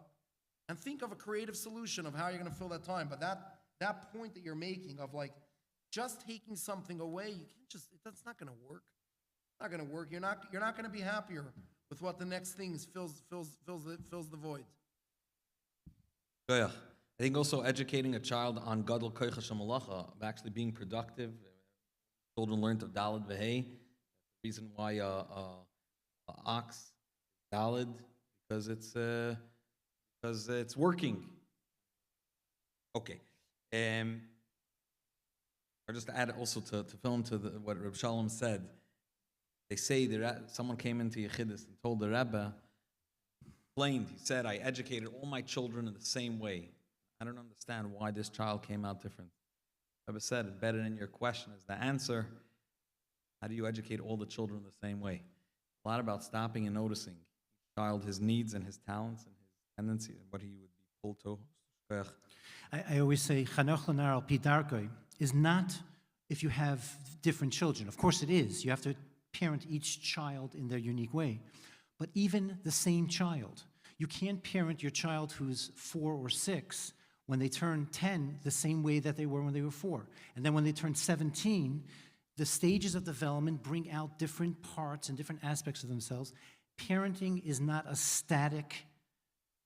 and think of a creative solution of how you're going to fill that time. But that point that you're making of like just taking something away, you can't just, that's not going to work. It's not going to work. You're not going to be happier with what the next thing fills the void. Yeah. I think also educating a child on Gadol Koicha Shemalacha, of actually being productive. Children learn to Daled Vehei. The reason why ox is Daled, because it's working. Okay. Or just to add also to fill into what Reb Sholom said. They say someone came into Yechidus and told the Rabbi, he said, I educated all my children in the same way. I don't understand why this child came out different. Rabbi said, embedded in your question is the answer. How do you educate all the children the same way? A lot about stopping and noticing each child, his needs and his talents and his tendencies, and what he would be pulled to. I always say, Chanoch Lanar al Pi Darkei is not if you have different children. Of course it is. You have to parent each child in their unique way. But even the same child, you can't parent your child who's 4 or 6 When they turn 10, the same way that they were when they were 4. And then when they turn 17, the stages of development bring out different parts and different aspects of themselves. Parenting is not a static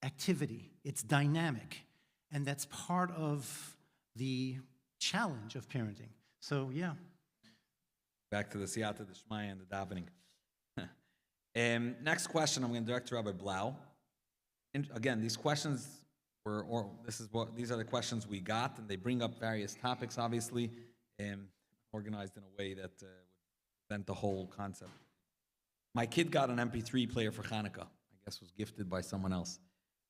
activity. It's dynamic. And that's part of the challenge of parenting. So, yeah. Back to the Siyata D'Shmaya and the davening. Next question, I'm going to direct to Rabbi Blau. And again, these questions these are the questions we got, and they bring up various topics, obviously, organized in a way that would present the whole concept. My kid got an MP3 player for Hanukkah. I guess was gifted by someone else.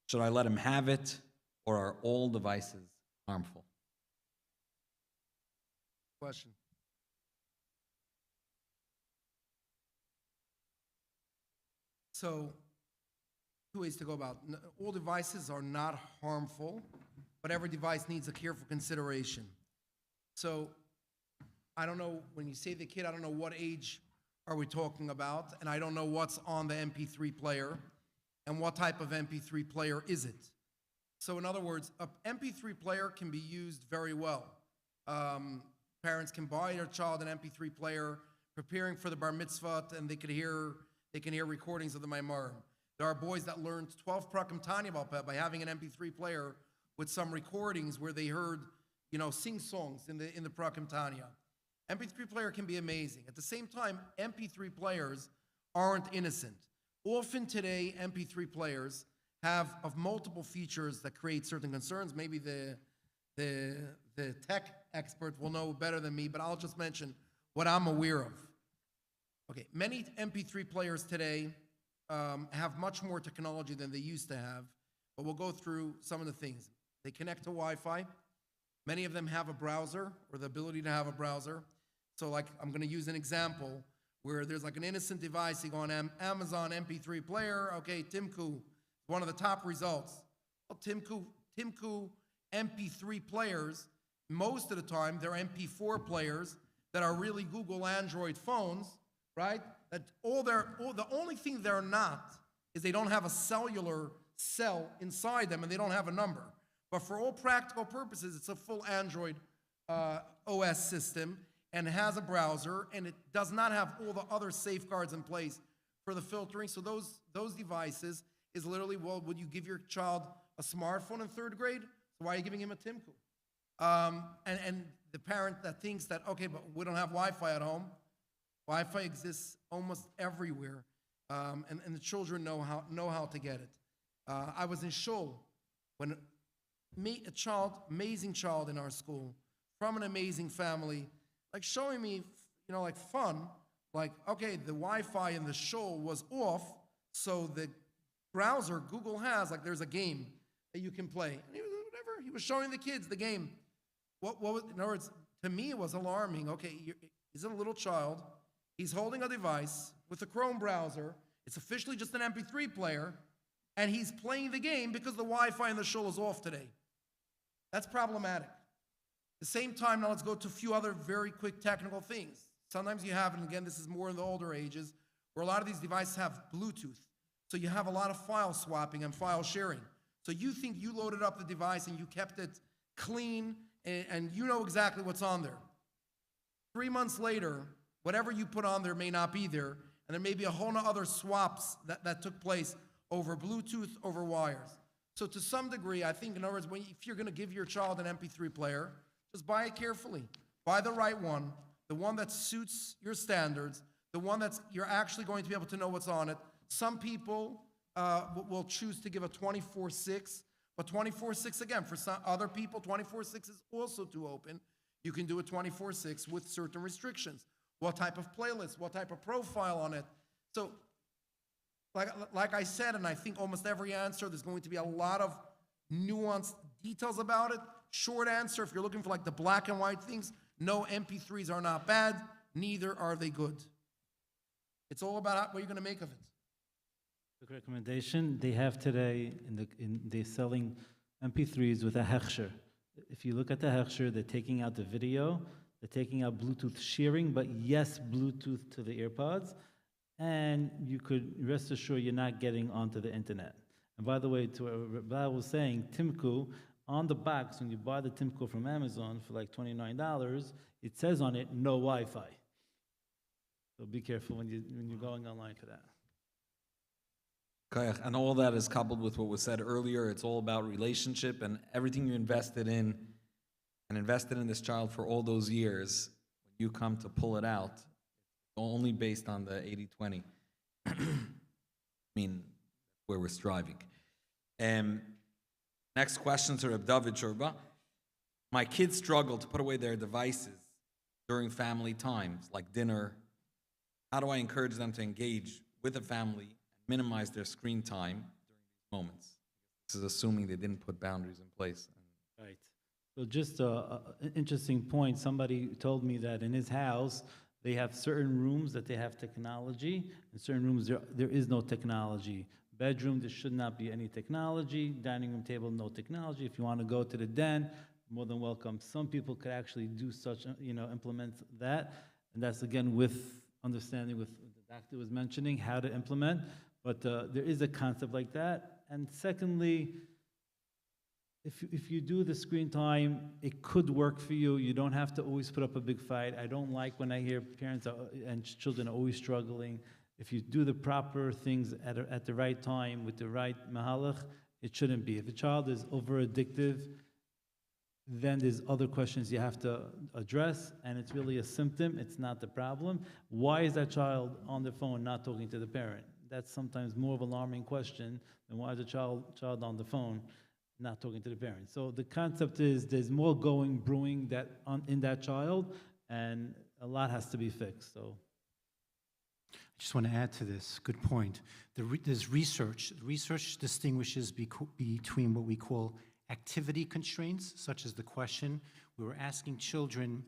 Should I let him have it, or are all devices harmful? Question. So, 2 ways to go about it. All devices are not harmful, but every device needs a careful consideration. So, I don't know, when you say the kid, I don't know what age are we talking about, and I don't know what's on the MP3 player, and what type of MP3 player is it. So in other words, an MP3 player can be used very well. Parents can buy their child an MP3 player, preparing for the bar mitzvah, and they can hear recordings of the Maimarim. There are boys that learned 12 prakim Tanya by having an MP3 player with some recordings where they heard, sing songs in the prakim Tanya. MP3 player can be amazing. At the same time, MP3 players aren't innocent. Often today, MP3 players have multiple features that create certain concerns. Maybe the tech expert will know better than me, but I'll just mention what I'm aware of. Okay, many MP3 players today have much more technology than they used to have, but we'll go through some of the things. They connect to Wi-Fi. Many of them have a browser, or the ability to have a browser. So like, I'm going to use an example where there's like an innocent device. You go on Amazon MP3 player. Okay, Timku, one of the top results. Well, Timku MP3 players, most of the time, they're MP4 players that are really Google Android phones, right? That the only thing they're not is they don't have a cellular cell inside them and they don't have a number. But for all practical purposes, it's a full Android OS system and has a browser, and it does not have all the other safeguards in place for the filtering. So those devices is literally, well, would you give your child a smartphone in 3rd grade? So why are you giving him a Timku? And the parent that thinks that, okay, but we don't have Wi-Fi at home. Wi-Fi exists almost everywhere, and the children know how to get it. I was in Shul when amazing child in our school, from an amazing family, like showing me, like fun, like, okay, the Wi-Fi in the Shul was off, so the browser Google has, like, there's a game that you can play. And he was showing the kids the game. What was, in other words, to me it was alarming. Okay, he's a little child. He's holding a device with a Chrome browser. It's officially just an MP3 player, and he's playing the game because the Wi-Fi in the Shul is off today. That's problematic. At the same time, now let's go to a few other very quick technical things. Sometimes you have, and again, this is more in the older ages, where a lot of these devices have Bluetooth. So you have a lot of file swapping and file sharing. So you think you loaded up the device and you kept it clean, and you know exactly what's on there. 3 months later, whatever you put on there may not be there, and there may be a whole lot of other swaps that took place over Bluetooth, over wires. So to some degree, I think, in other words, if you're going to give your child an MP3 player, just buy it carefully. Buy the right one, the one that suits your standards, the one that's you're actually going to be able to know what's on it. Some people will choose to give a 24/6, but 24/6, again, for some other people, 24/6 is also too open. You can do a 24/6 with certain restrictions. What type of playlist, what type of profile on it. So, like I said, and I think almost every answer, there's going to be a lot of nuanced details about it. Short answer, if you're looking for like the black and white things, no, MP3s are not bad, neither are they good. It's all about what you're going to make of it. Quick recommendation, they have today, they're selling MP3s with a hechsher. If you look at the hechsher, they're taking out the video, they're taking out Bluetooth sharing, but yes, Bluetooth to the AirPods, and you could rest assured you're not getting onto the internet. And by the way, to what Rabbi was saying, Timku, on the box, when you buy the Timco from Amazon for like $29, it says on it, no Wi-Fi. So be careful when you're going online for that. Okay, and all that is coupled with what was said earlier. It's all about relationship, and everything you invested in this child for all those years, when you come to pull it out, only based on the 80-20. I mean, where we're striving. Next question to Rabbi Dovid Churba. My kids struggle to put away their devices during family times, like dinner. How do I encourage them to engage with the family and minimize their screen time during these moments? This is assuming they didn't put boundaries in place. Right. So just an interesting point. Somebody told me that in his house, they have certain rooms that they have technology, and certain rooms there is no technology. Bedroom, there should not be any technology. Dining room table, no technology. If you want to go to the den, more than welcome. Some people could actually do such, implement that. And that's, again, with understanding what the doctor was mentioning, how to implement. But there is a concept like that. And secondly, if you do the screen time, it could work for you. You don't have to always put up a big fight. I don't like when I hear parents and children are always struggling. If you do the proper things at the right time with the right mahalach, it shouldn't be. If a child is over addictive, then there's other questions you have to address, and it's really a symptom. It's not the problem. Why is that child on the phone not talking to the parent? That's sometimes more of an alarming question than why is a child on the phone not talking to the parents. So the concept is there's more brewing in that child, and a lot has to be fixed. So I just want to add to this. Good point. There's research. Research distinguishes between what we call activity constraints, such as the question we were asking children.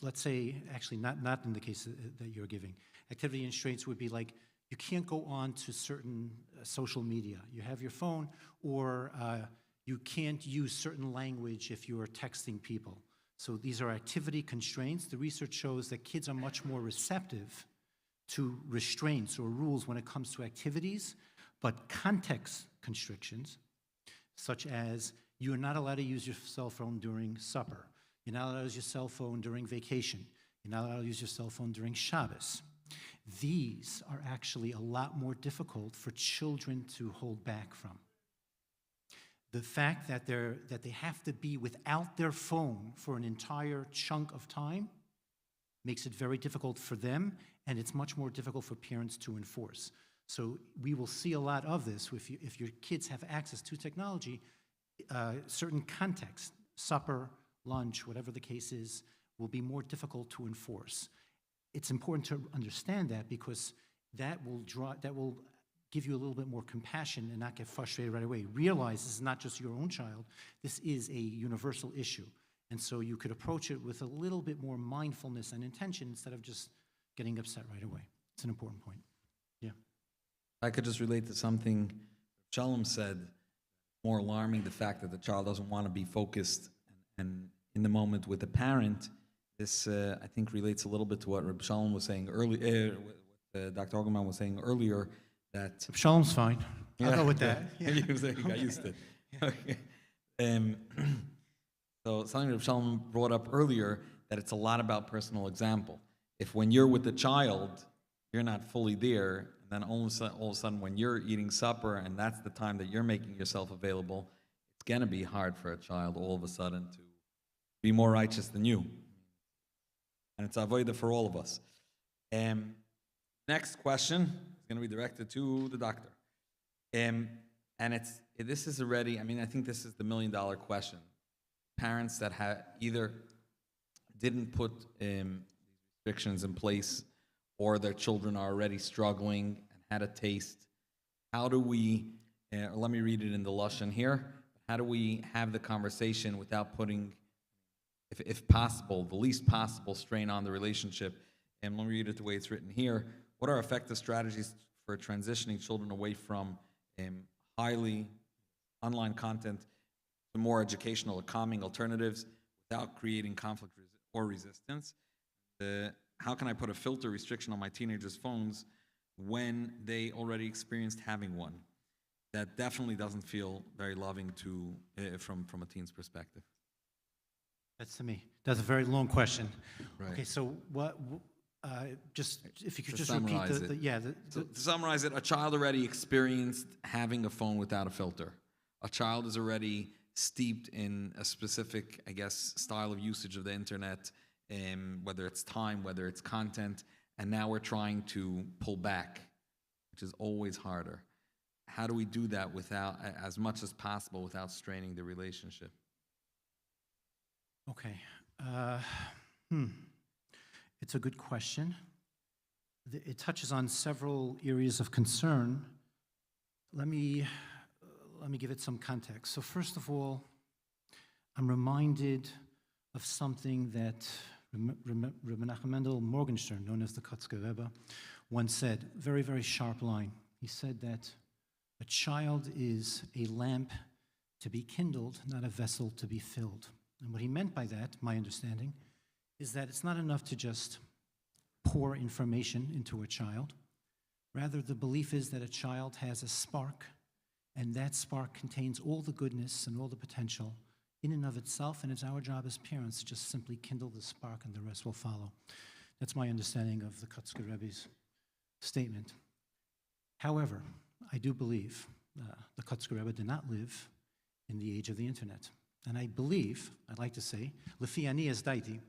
Let's say, actually, not in the case that you're giving. Activity constraints would be like, you can't go on to certain social media. You have your phone, or you can't use certain language if you are texting people. So these are activity constraints. The research shows that kids are much more receptive to restraints or rules when it comes to activities, but context constrictions, such as you're not allowed to use your cell phone during supper. You're not allowed to use your cell phone during vacation. You're not allowed to use your cell phone during Shabbos. These are actually a lot more difficult for children to hold back from. The fact that they have to be without their phone for an entire chunk of time makes it very difficult for them, and it's much more difficult for parents to enforce. So we will see a lot of this if your kids have access to technology. Certain contexts, supper, lunch, whatever the case is, will be more difficult to enforce. It's important to understand that, because that will give you a little bit more compassion and not get frustrated right away. Realize this is not just your own child, this is a universal issue. And so you could approach it with a little bit more mindfulness and intention instead of just getting upset right away. It's an important point. Yeah. I could just relate to something Sholom said, more alarming, the fact that the child doesn't want to be focused and in the moment with the parent. This, I think, relates a little bit to what Rabbi Sholom was saying earlier, what Dr. Augenbaum was saying earlier, that... Sholom's fine. I'll go with that. Yeah. He was saying, I used it. Okay. So something Rabbi Sholom brought up earlier, that it's a lot about personal example. If when you're with the child, you're not fully there, and then all of a sudden when you're eating supper and that's the time that you're making yourself available, it's going to be hard for a child all of a sudden to be more righteous than you. And it's avoida for all of us. Next question is going to be directed to the doctor. And this is already, I think this is the $1 million question. Parents that either didn't put restrictions in place, or their children are already struggling and had a taste. How do we, let me read it in the Lashon here, how do we have the conversation without putting, if possible, the least possible strain on the relationship? And let me read it the way it's written here. What are effective strategies for transitioning children away from highly online content to more educational or calming alternatives without creating conflict or resistance? How can I put a filter restriction on my teenagers' phones when they already experienced having one? that definitely doesn't feel very loving to from a teen's perspective. That's to me. That's a very long question. Right. Okay, so just if you could To just repeat summarize it. To summarize it, a child already experienced having a phone without a filter. A child is already steeped in a specific, I guess, style of usage of the internet, whether it's time, whether it's content, and now we're trying to pull back, which is always harder. How do we do that without, as much as possible, without straining the relationship? Okay. It's a good question. It touches on several areas of concern. Let me give it some context. So first of all, I'm reminded of something that Rabbi Mendel Morgenstern, known as the Kotzker Rebbe, once said, very, very sharp line. He said that a child is a lamp to be kindled, not a vessel to be filled. And what he meant by that, my understanding, is that it's not enough to just pour information into a child. Rather, the belief is that a child has a spark, and that spark contains all the goodness and all the potential in and of itself, and it's our job as parents to just simply kindle the spark and the rest will follow. That's my understanding of the Kotzker Rebbe's statement. However, I do believe the Kotzker Rebbe did not live in the age of the internet. And I believe, I'd like to say, Lefi ani es daiti,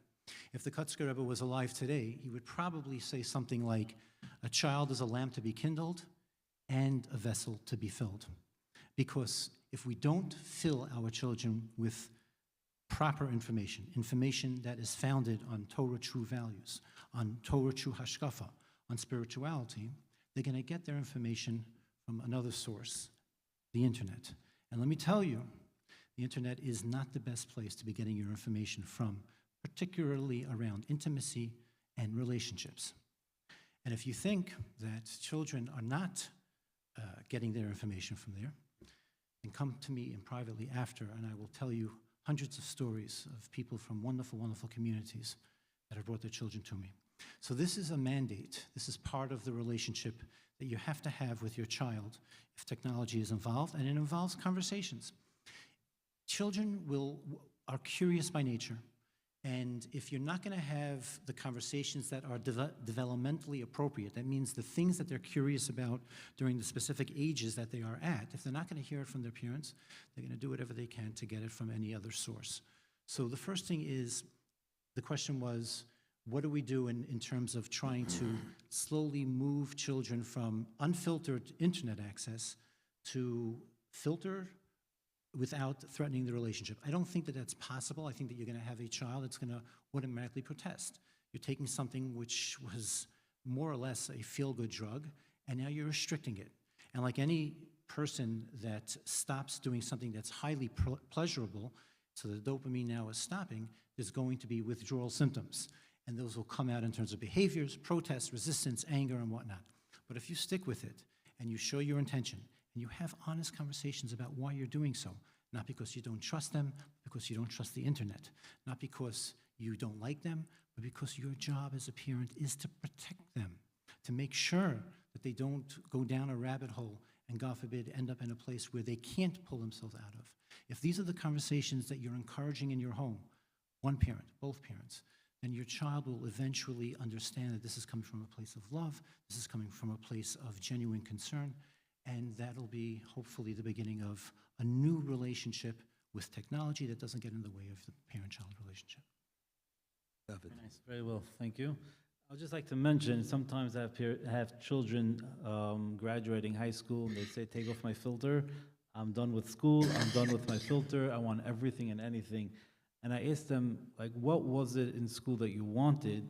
if the Kotzker Rebbe was alive today, he would probably say something like, a child is a lamp to be kindled and a vessel to be filled. Because if we don't fill our children with proper information that is founded on Torah true values, on Torah true hashkafa, on spirituality, they're going to get their information from another source, the internet. And let me tell you, the internet is not the best place to be getting your information from, particularly around intimacy and relationships. And if you think that children are not getting their information from there, then come to me and privately after, and I will tell you hundreds of stories of people from wonderful, wonderful communities that have brought their children to me. So this is a mandate. This is part of the relationship that you have to have with your child if technology is involved, and it involves conversations. Children are curious by nature, and if you're not going to have the conversations that are developmentally appropriate, that means the things that they're curious about during the specific ages that they are at, if they're not going to hear it from their parents, they're going to do whatever they can to get it from any other source. So the first thing is, the question was, what do we do in terms of trying to slowly move children from unfiltered internet access to filtered without threatening the relationship? I don't think that that's possible. I think that you're going to have a child that's going to automatically protest. You're taking something which was more or less a feel-good drug, and now you're restricting it. And like any person that stops doing something that's highly pleasurable, so the dopamine now is stopping, there's going to be withdrawal symptoms. And those will come out in terms of behaviors, protests, resistance, anger, and whatnot. But if you stick with it, and you show your intention, and you have honest conversations about why you're doing so, not because you don't trust them, because you don't trust the internet, not because you don't like them, but because your job as a parent is to protect them, to make sure that they don't go down a rabbit hole and, God forbid, end up in a place where they can't pull themselves out of. If these are the conversations that you're encouraging in your home, one parent, both parents, then your child will eventually understand that this is coming from a place of love, this is coming from a place of genuine concern, and that'll be hopefully the beginning of a new relationship with technology that doesn't get in the way of the parent-child relationship. David. Very nice, very well, thank you. I'd just like to mention, sometimes I have children graduating high school, and they say, take off my filter. I'm done with school, I'm done with my filter, I want everything and anything. And I asked them, like, what was it in school that you wanted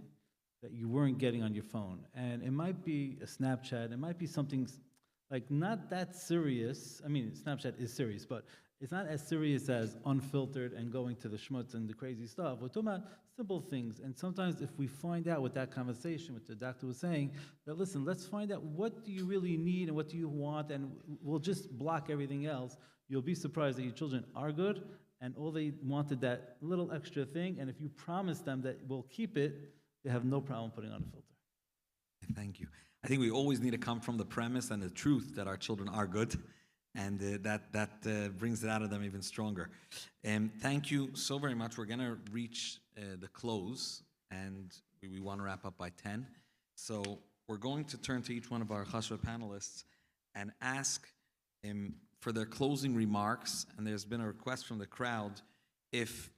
that you weren't getting on your phone? And it might be a Snapchat, it might be something like not that serious. I mean, Snapchat is serious, but it's not as serious as unfiltered and going to the schmutz and the crazy stuff. We're talking about simple things. And sometimes if we find out with that conversation, what the doctor was saying, that listen, let's find out what do you really need and what do you want, and we'll just block everything else. You'll be surprised that your children are good, and all they wanted that little extra thing, and if you promise them that we'll keep it, they have no problem putting on a filter. Thank you. I think we always need to come from the premise and the truth that our children are good, and that brings it out of them even stronger. Thank you so very much. We're going to reach the close, and we want to wrap up by 10. So we're going to turn to each one of our Chashva panelists and ask for their closing remarks. And there's been a request from the crowd if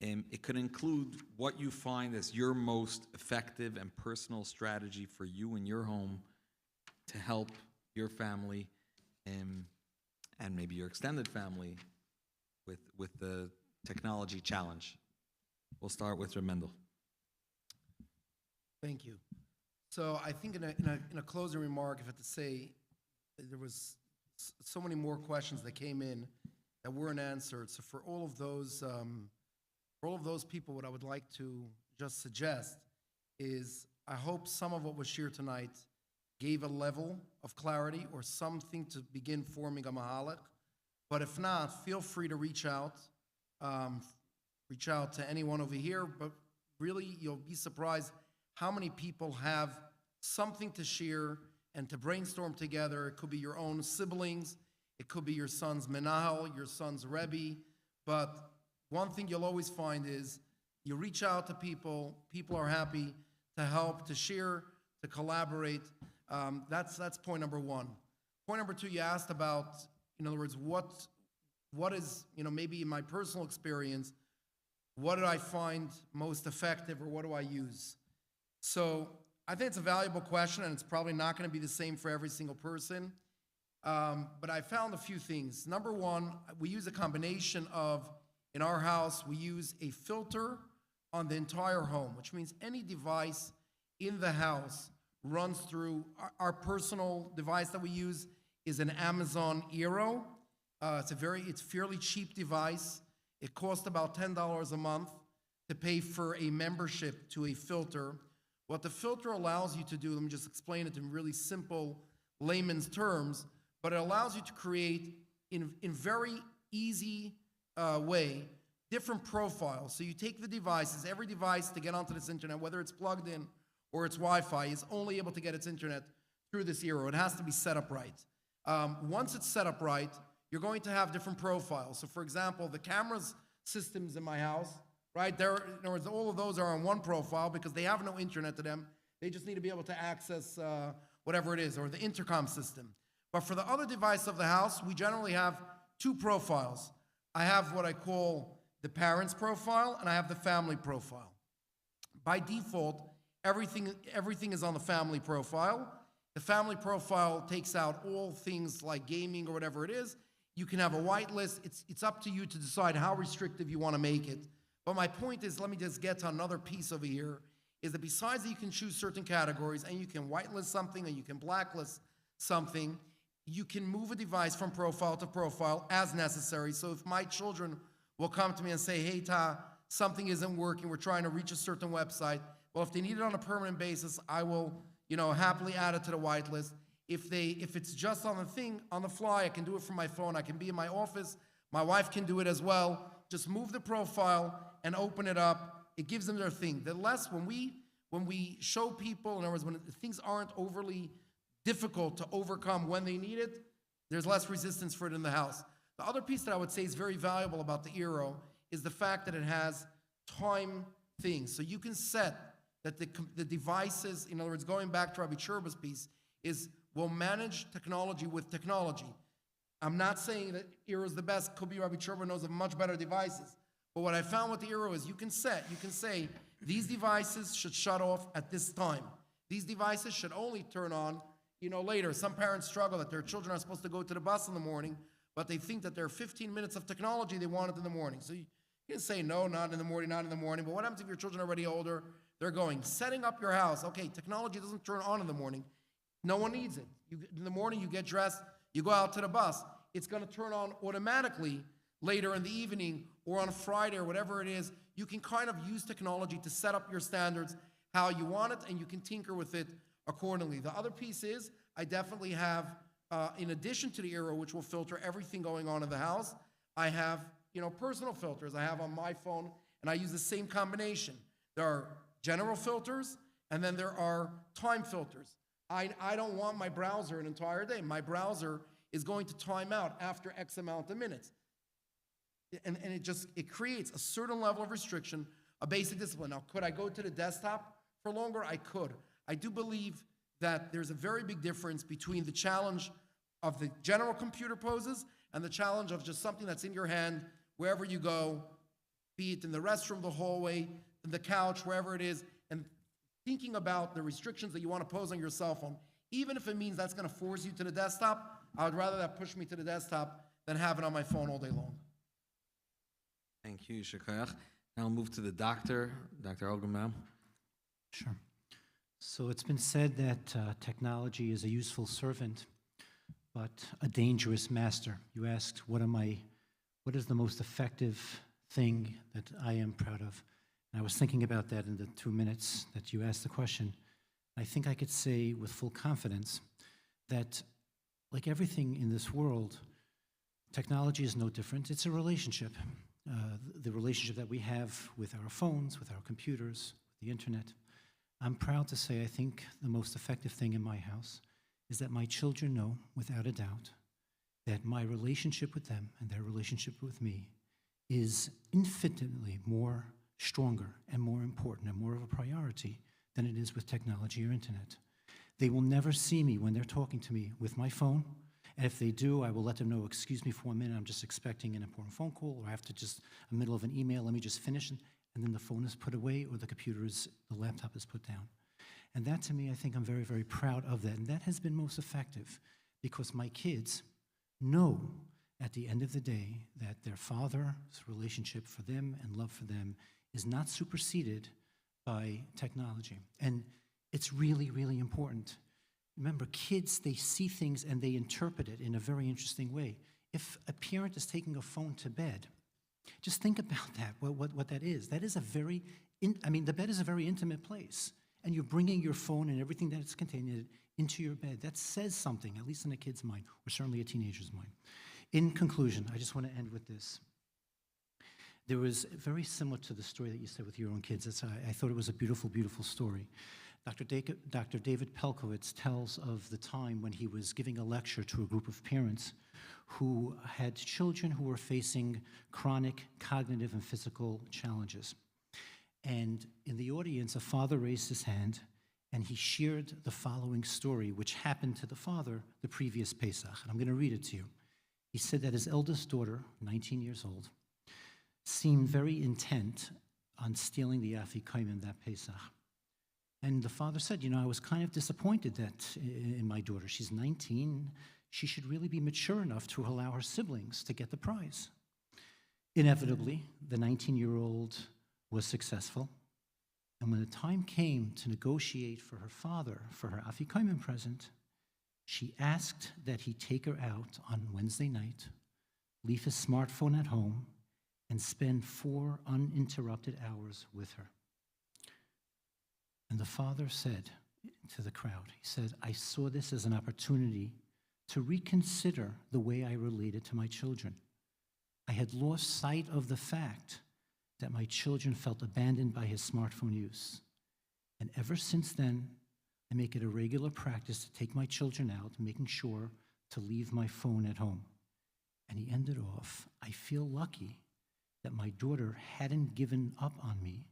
it could include what you find as your most effective and personal strategy for you and your home to help your family and maybe your extended family with the technology challenge. We'll start with Mendel. Thank you. So I think in a closing remark, if I had to say, there was so many more questions that came in that weren't answered. So for all of those people, what I would like to just suggest is I hope some of what was shared tonight gave a level of clarity or something to begin forming a mahalach. But if not, feel free to reach out to anyone over here. But really, you'll be surprised how many people have something to share and to brainstorm together. It could be your own siblings. It could be your son's menahel, your son's Rabbi. But one thing you'll always find is you reach out to people. People are happy to help, to share, to collaborate. That's point number one. Point number two, you asked about, in other words, what is, maybe in my personal experience, what did I find most effective or what do I use? So I think it's a valuable question, and it's probably not going to be the same for every single person. But I found a few things. Number one, we use a combination of, in our house, we use a filter on the entire home, which means any device in the house runs through. Our personal device that we use is an Amazon Eero. It's a fairly cheap device. It costs about $10 a month to pay for a membership to a filter. What the filter allows you to do, let me just explain it in really simple layman's terms, but it allows you to create, in very easy way, different profiles. So you take the devices, every device to get onto this internet, whether it's plugged in or it's Wi-Fi, is only able to get its internet through this Eero. It has to be set up right. Once it's set up right, you're going to have different profiles. So for example, the cameras systems in my house, right, in other words, all of those are on one profile because they have no internet to them. They just need to be able to access whatever it is, or the intercom system. But for the other device of the house, we generally have two profiles. I have what I call the parents profile, and I have the family profile. By default, everything is on the family profile. The family profile takes out all things like gaming or whatever it is. You can have a whitelist. It's up to you to decide how restrictive you want to make it. But my point is, let me just get to another piece over here, is that besides that you can choose certain categories and you can whitelist something and you can blacklist something, you can move a device from profile to profile as necessary. So if my children will come to me and say, hey, Ta, something isn't working, we're trying to reach a certain website, well, if they need it on a permanent basis, I will, happily add it to the whitelist. If it's just on the fly, I can do it from my phone. I can be in my office. My wife can do it as well. Just move the profile and open it up. It gives them their thing. The less, when we show people, in other words, when things aren't overly difficult to overcome when they need it, there's less resistance for it in the house. The other piece that I would say is very valuable about the Eero is the fact that it has time things. So you can set that the devices, in other words, going back to Rabbi Churba's piece, will manage technology with technology. I'm not saying that Eero is the best. Could be Rabbi Churba knows of much better devices. But what I found with the Eero is you can say, these devices should shut off at this time. These devices should only turn on, later. Some parents struggle that their children are supposed to go to the bus in the morning, but they think that there are 15 minutes of technology they want it in the morning. So you can say, no, not in the morning. But what happens if your children are already older? They're going, setting up your house. Okay, technology doesn't turn on in the morning. No one needs it. In the morning, you get dressed, you go out to the bus. It's going to turn on automatically later in the evening or on a Friday or whatever it is. You can kind of use technology to set up your standards how you want it, and you can tinker with it accordingly. The other piece is I definitely have, in addition to the Eero, which will filter everything going on in the house, I have personal filters I have on my phone, and I use the same combination. There are general filters, and then there are time filters. I don't want my browser an entire day. My browser is going to time out after X amount of minutes. And it creates a certain level of restriction, a basic discipline. Now, could I go to the desktop for longer? I could. I do believe that there's a very big difference between the challenge of the general computer poses and the challenge of just something that's in your hand wherever you go, be it in the restroom, the hallway, the couch, wherever it is, and thinking about the restrictions that you want to pose on your cell phone. Even if it means that's going to force you to the desktop, I would rather that push me to the desktop than have it on my phone all day long. Thank you, Shekayach. Now I'll move to the doctor, Dr. Augenbaum. Sure. So it's been said that technology is a useful servant, but a dangerous master. You asked, what is the most effective thing that I am proud of? And I was thinking about that in the 2 minutes that you asked the question. I think I could say with full confidence that, like everything in this world, technology is no different. It's a relationship. The relationship that we have with our phones, with our computers, with the internet. I'm proud to say I think the most effective thing in my house is that my children know, without a doubt, that my relationship with them and their relationship with me is infinitely more stronger and more important and more of a priority than it is with technology or internet. They will never see me when they're talking to me with my phone. And if they do, I will let them know, excuse me for 1 minute, I'm just expecting an important phone call, or I have to just, in the middle of an email, let me just finish, and then the phone is put away, or the laptop is put down. And that, to me, I think I'm very, very proud of that. And that has been most effective because my kids know at the end of the day that their father's relationship for them and love for them is not superseded by technology. And it's really, really important. Remember, kids, they see things and they interpret it in a very interesting way. If a parent is taking a phone to bed, just think about that, what that is. That is a very, the bed is a very intimate place. And you're bringing your phone and everything that it's contained into your bed. That says something, at least in a kid's mind, or certainly a teenager's mind. In conclusion, I just want to end with this. There was very similar to the story that you said with your own kids. I thought it was a beautiful, beautiful story. Dr. David Pelkowitz tells of the time when he was giving a lecture to a group of parents who had children who were facing chronic cognitive and physical challenges. And in the audience, a father raised his hand and he shared the following story, which happened to the father the previous Pesach. And I'm going to read it to you. He said that his eldest daughter, 19 years old, seemed very intent on stealing the afikomen that Pesach. And the father said, I was kind of disappointed that in my daughter. She's 19. She should really be mature enough to allow her siblings to get the prize. Inevitably, the 19-year-old was successful. And when the time came to negotiate for her father for her afikomen present, she asked that he take her out on Wednesday night, leave his smartphone at home, and spend 4 uninterrupted hours with her. And the father said to the crowd, he said, I saw this as an opportunity to reconsider the way I related to my children. I had lost sight of the fact that my children felt abandoned by his smartphone use. And ever since then, I make it a regular practice to take my children out, making sure to leave my phone at home. And he ended off, I feel lucky that my daughter hadn't given up on me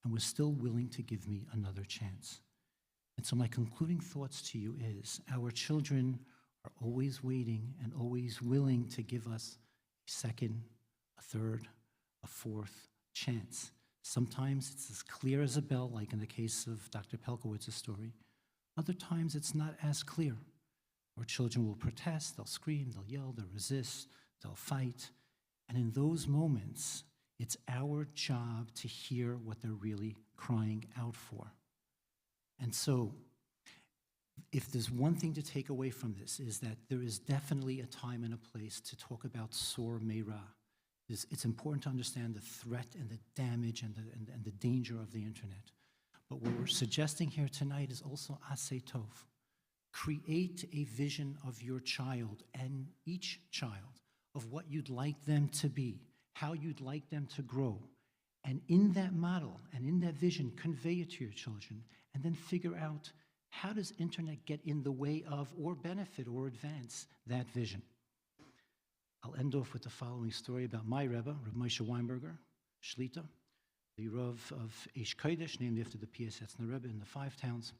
and was still willing to give me another chance. And so my concluding thoughts to you is, our children are always waiting and always willing to give us a second, a third, a fourth chance. Sometimes it's as clear as a bell, like in the case of Dr. Pelkowitz's story. Other times it's not as clear. Our children will protest, they'll scream, they'll yell, they'll resist, they'll fight. And in those moments, it's our job to hear what they're really crying out for. And so, if there's one thing to take away from this, is that there is definitely a time and a place to talk about Sor Meira. It's important to understand the threat and the damage and the danger of the internet. But what we're suggesting here tonight is also Aseh Tov. Create a vision of your child and each child of what you'd like them to be, how you'd like them to grow. And in that model and in that vision, convey it to your children and then figure out how does internet get in the way of or benefit or advance that vision? I'll end off with the following story about my Rebbe, Reb Moshe Weinberger, Shlita, the Rav of Eish Kodesh, named after the P.S. Hetzner Rebbe in the Five Towns.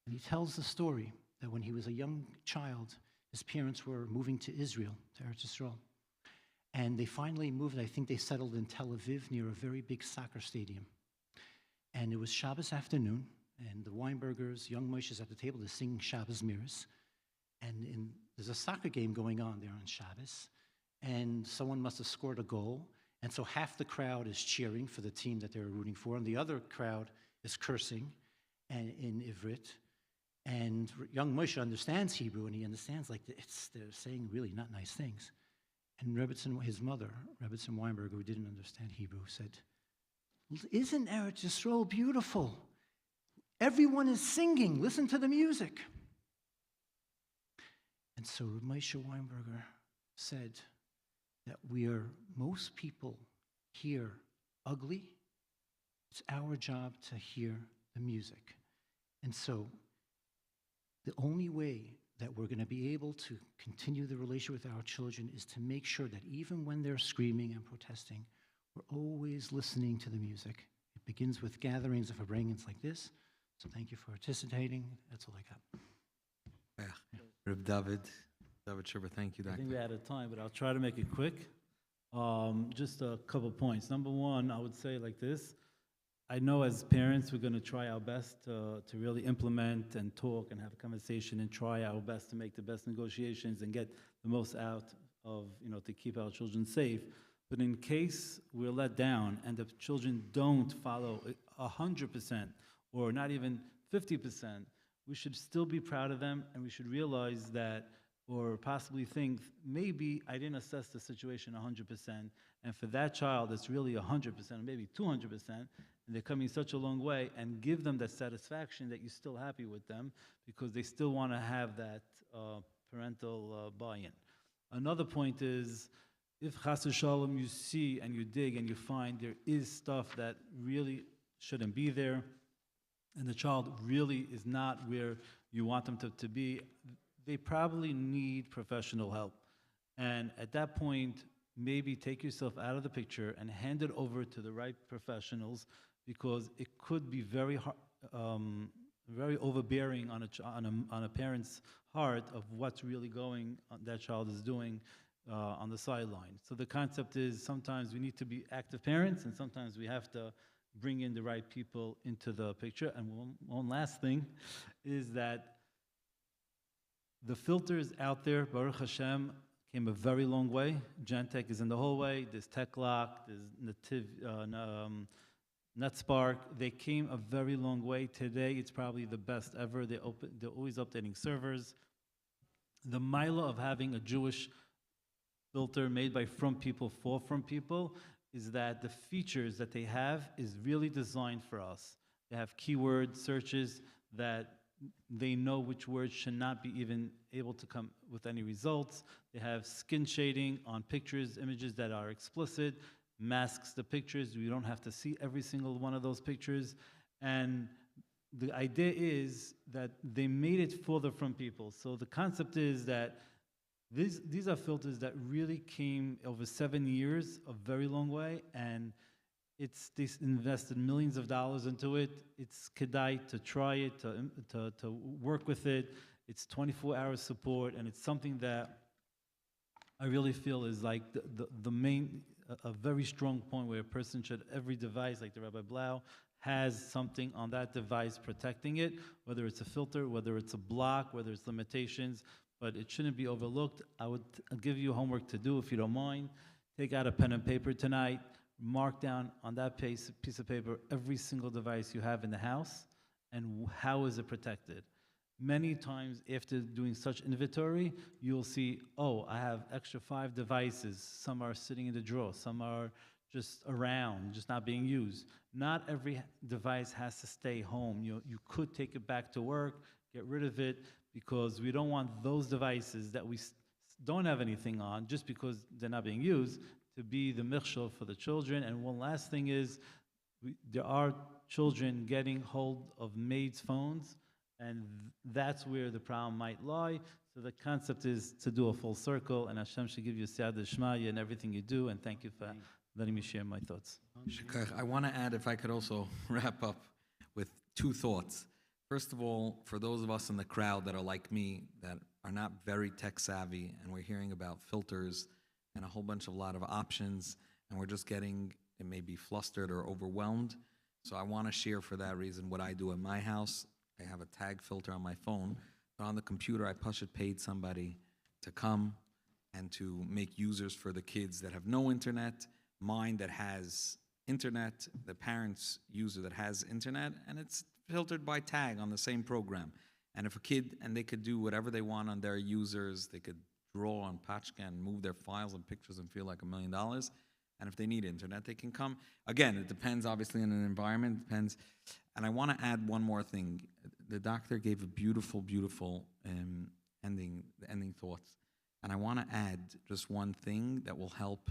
And he tells the story that when he was a young child, his parents were moving to Israel, to Eretz Yisrael. And they finally moved, I think they settled in Tel Aviv near a very big soccer stadium. And it was Shabbos afternoon, and the Weinbergers, young Moshe's at the table, they're singing Shabbos Miras. And there's a soccer game going on there on Shabbos, and someone must have scored a goal. And so half the crowd is cheering for the team that they're rooting for, and the other crowd is cursing and in Ivrit. And young Moshe understands Hebrew, and he understands they're saying really not nice things. And Rebbetzin, his mother, Rebbetzin Weinberger, who didn't understand Hebrew, said, "Isn't Eretz Yisrael beautiful? Everyone is singing. Listen to the music." And so Moshe Weinberger said that most people hear ugly. It's our job to hear the music. And so the only way that we're going to be able to continue the relationship with our children is to make sure that even when they're screaming and protesting, we're always listening to the music. It begins with gatherings of Hebraians like this. So thank you for participating. That's all I got. Yeah. Reb Dovid Churba, thank you, Doctor. I think we're out of time, but I'll try to make it quick. Just a couple points. Number one, I would say like this. I know as parents, we're going to try our best to really implement and talk and have a conversation and try our best to make the best negotiations and get the most out of, to keep our children safe. But in case we're let down and the children don't follow 100% or not even 50%, we should still be proud of them, and we should realize that, or possibly think, maybe I didn't assess the situation 100%, and for that child, it's really 100%, or maybe 200%, and they're coming such a long way, and give them that satisfaction that you're still happy with them, because they still want to have that parental buy-in. Another point is, if chas v'shalom you see and you dig and you find there is stuff that really shouldn't be there, and the child really is not where you want them to be, they probably need professional help. And at that point, maybe take yourself out of the picture and hand it over to the right professionals, because it could be very very overbearing on a parent's heart of what's really going on, that child is doing on the sideline. So the concept is sometimes we need to be active parents, and sometimes we have to bring in the right people into the picture. And one last thing is that the filters out there, Baruch Hashem, came a very long way. Gentech is in the hallway. There's TechLock. There's NetSpark. They came a very long way. Today, it's probably the best ever. They're always updating servers. The mila of having a Jewish filter made by from people for from people is that the features that they have is really designed for us. They have keyword searches that they know which words should not be even able to come with any results. They have skin shading on pictures, images that are explicit, masks the pictures. We don't have to see every single one of those pictures. And the idea is that they made it for the from people. So the concept is that these are filters that really came over 7 years, a very long way, and they invested millions of dollars into it. It's kedai to try it, to work with it. It's 24-hour support, and it's something that I really feel is like the main, a very strong point where a person should, every device, like the Rabbi Blau, has something on that device protecting it, whether it's a filter, whether it's a block, whether it's limitations, but it shouldn't be overlooked. I'll give you homework to do if you don't mind. Take out a pen and paper tonight. Mark down on that piece of paper every single device you have in the house and how is it protected. Many times after doing such inventory, you'll see, oh, I have extra 5 devices. Some are sitting in the drawer. Some are just around, just not being used. Not every device has to stay home. You could take it back to work, get rid of it, because we don't want those devices that we don't have anything on just because they're not being used to be the michshel for the children. And one last thing is, there are children getting hold of maids' phones And that's where the problem might lie. So the concept is to do a full circle, and Hashem should give you siyata d'shmaya in everything you do, and thank you for letting me share my thoughts. I want to add, if I could also wrap up with two thoughts. First of all, for those of us in the crowd that are like me, that are not very tech savvy, and we're hearing about filters and a lot of options, and we're just getting maybe flustered or overwhelmed. So I want to share for that reason what I do in my house. I have a tag filter on my phone, but on the computer I paid somebody to come and to make users for the kids that have no internet, mine that has internet, the parents' user that has internet, and it's filtered by tag on the same program. And if a kid, and they could do whatever they want on their users, they could draw on ProTECHtion and move their files and pictures and feel like $1 million. And if they need internet, they can come. Again, it depends obviously on an environment, it depends. And I want to add one more thing. The doctor gave a beautiful, beautiful ending thoughts. And I want to add just one thing that will help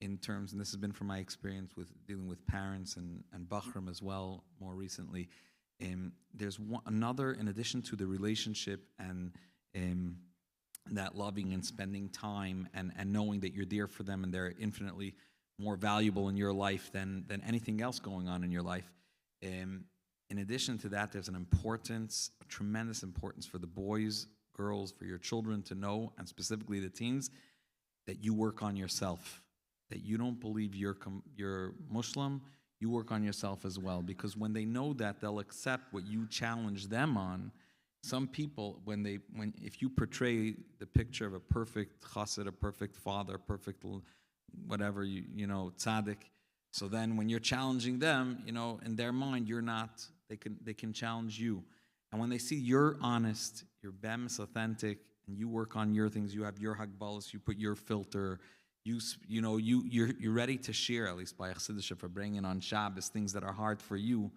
in terms, and this has been from my experience with dealing with parents and Bachram as well more recently. There's another, in addition to the relationship and that loving and spending time and knowing that you're there for them and they're infinitely more valuable in your life than anything else going on in your life. In addition to that, there's a tremendous importance for the boys, girls, for your children to know, and specifically the teens, that you work on yourself. That you don't believe you're Muslim, you work on yourself as well. Because when they know that, they'll accept what you challenge them on. Some people, if you portray the picture of a perfect chassid, a perfect father, perfect whatever, tzaddik, so then when you're challenging them, in their mind, you're not, they can challenge you. And when they see you're honest, you're bemis authentic, and you work on your things, you have your hagbalas, you put your filter, you're ready to share, at least by Chassidusha, for bringing on Shabbos things that are hard for you.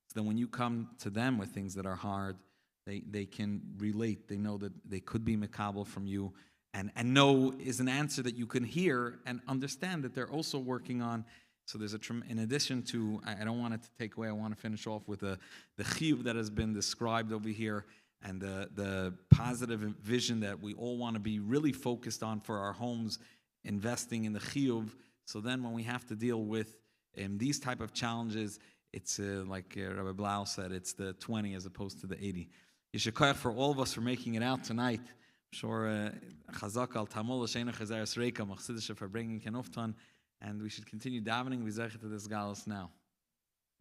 So then when you come to them with things that are hard, they can relate. They know that they could be makabel from you, and no is an answer that you can hear and understand that they're also working on. So there's in addition to, I don't want it to take away, I want to finish off with the chiyuv that has been described over here, and the positive vision that we all want to be really focused on for our homes, investing in the chiyuv. So then when we have to deal with these type of challenges, it's like Rabbi Blau said, it's the 20 as opposed to the 80. Yeshikoyach for all of us for making it out tonight. I'm sure Chazak al Tamol Sheinu Chazaras Reika Machsidisha for bringing Kenoftan, and we should continue davening. We zeichen to this galus now.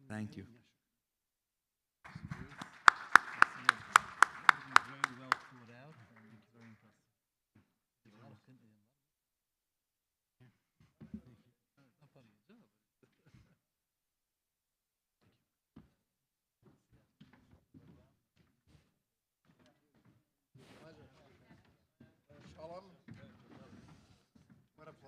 Thank you.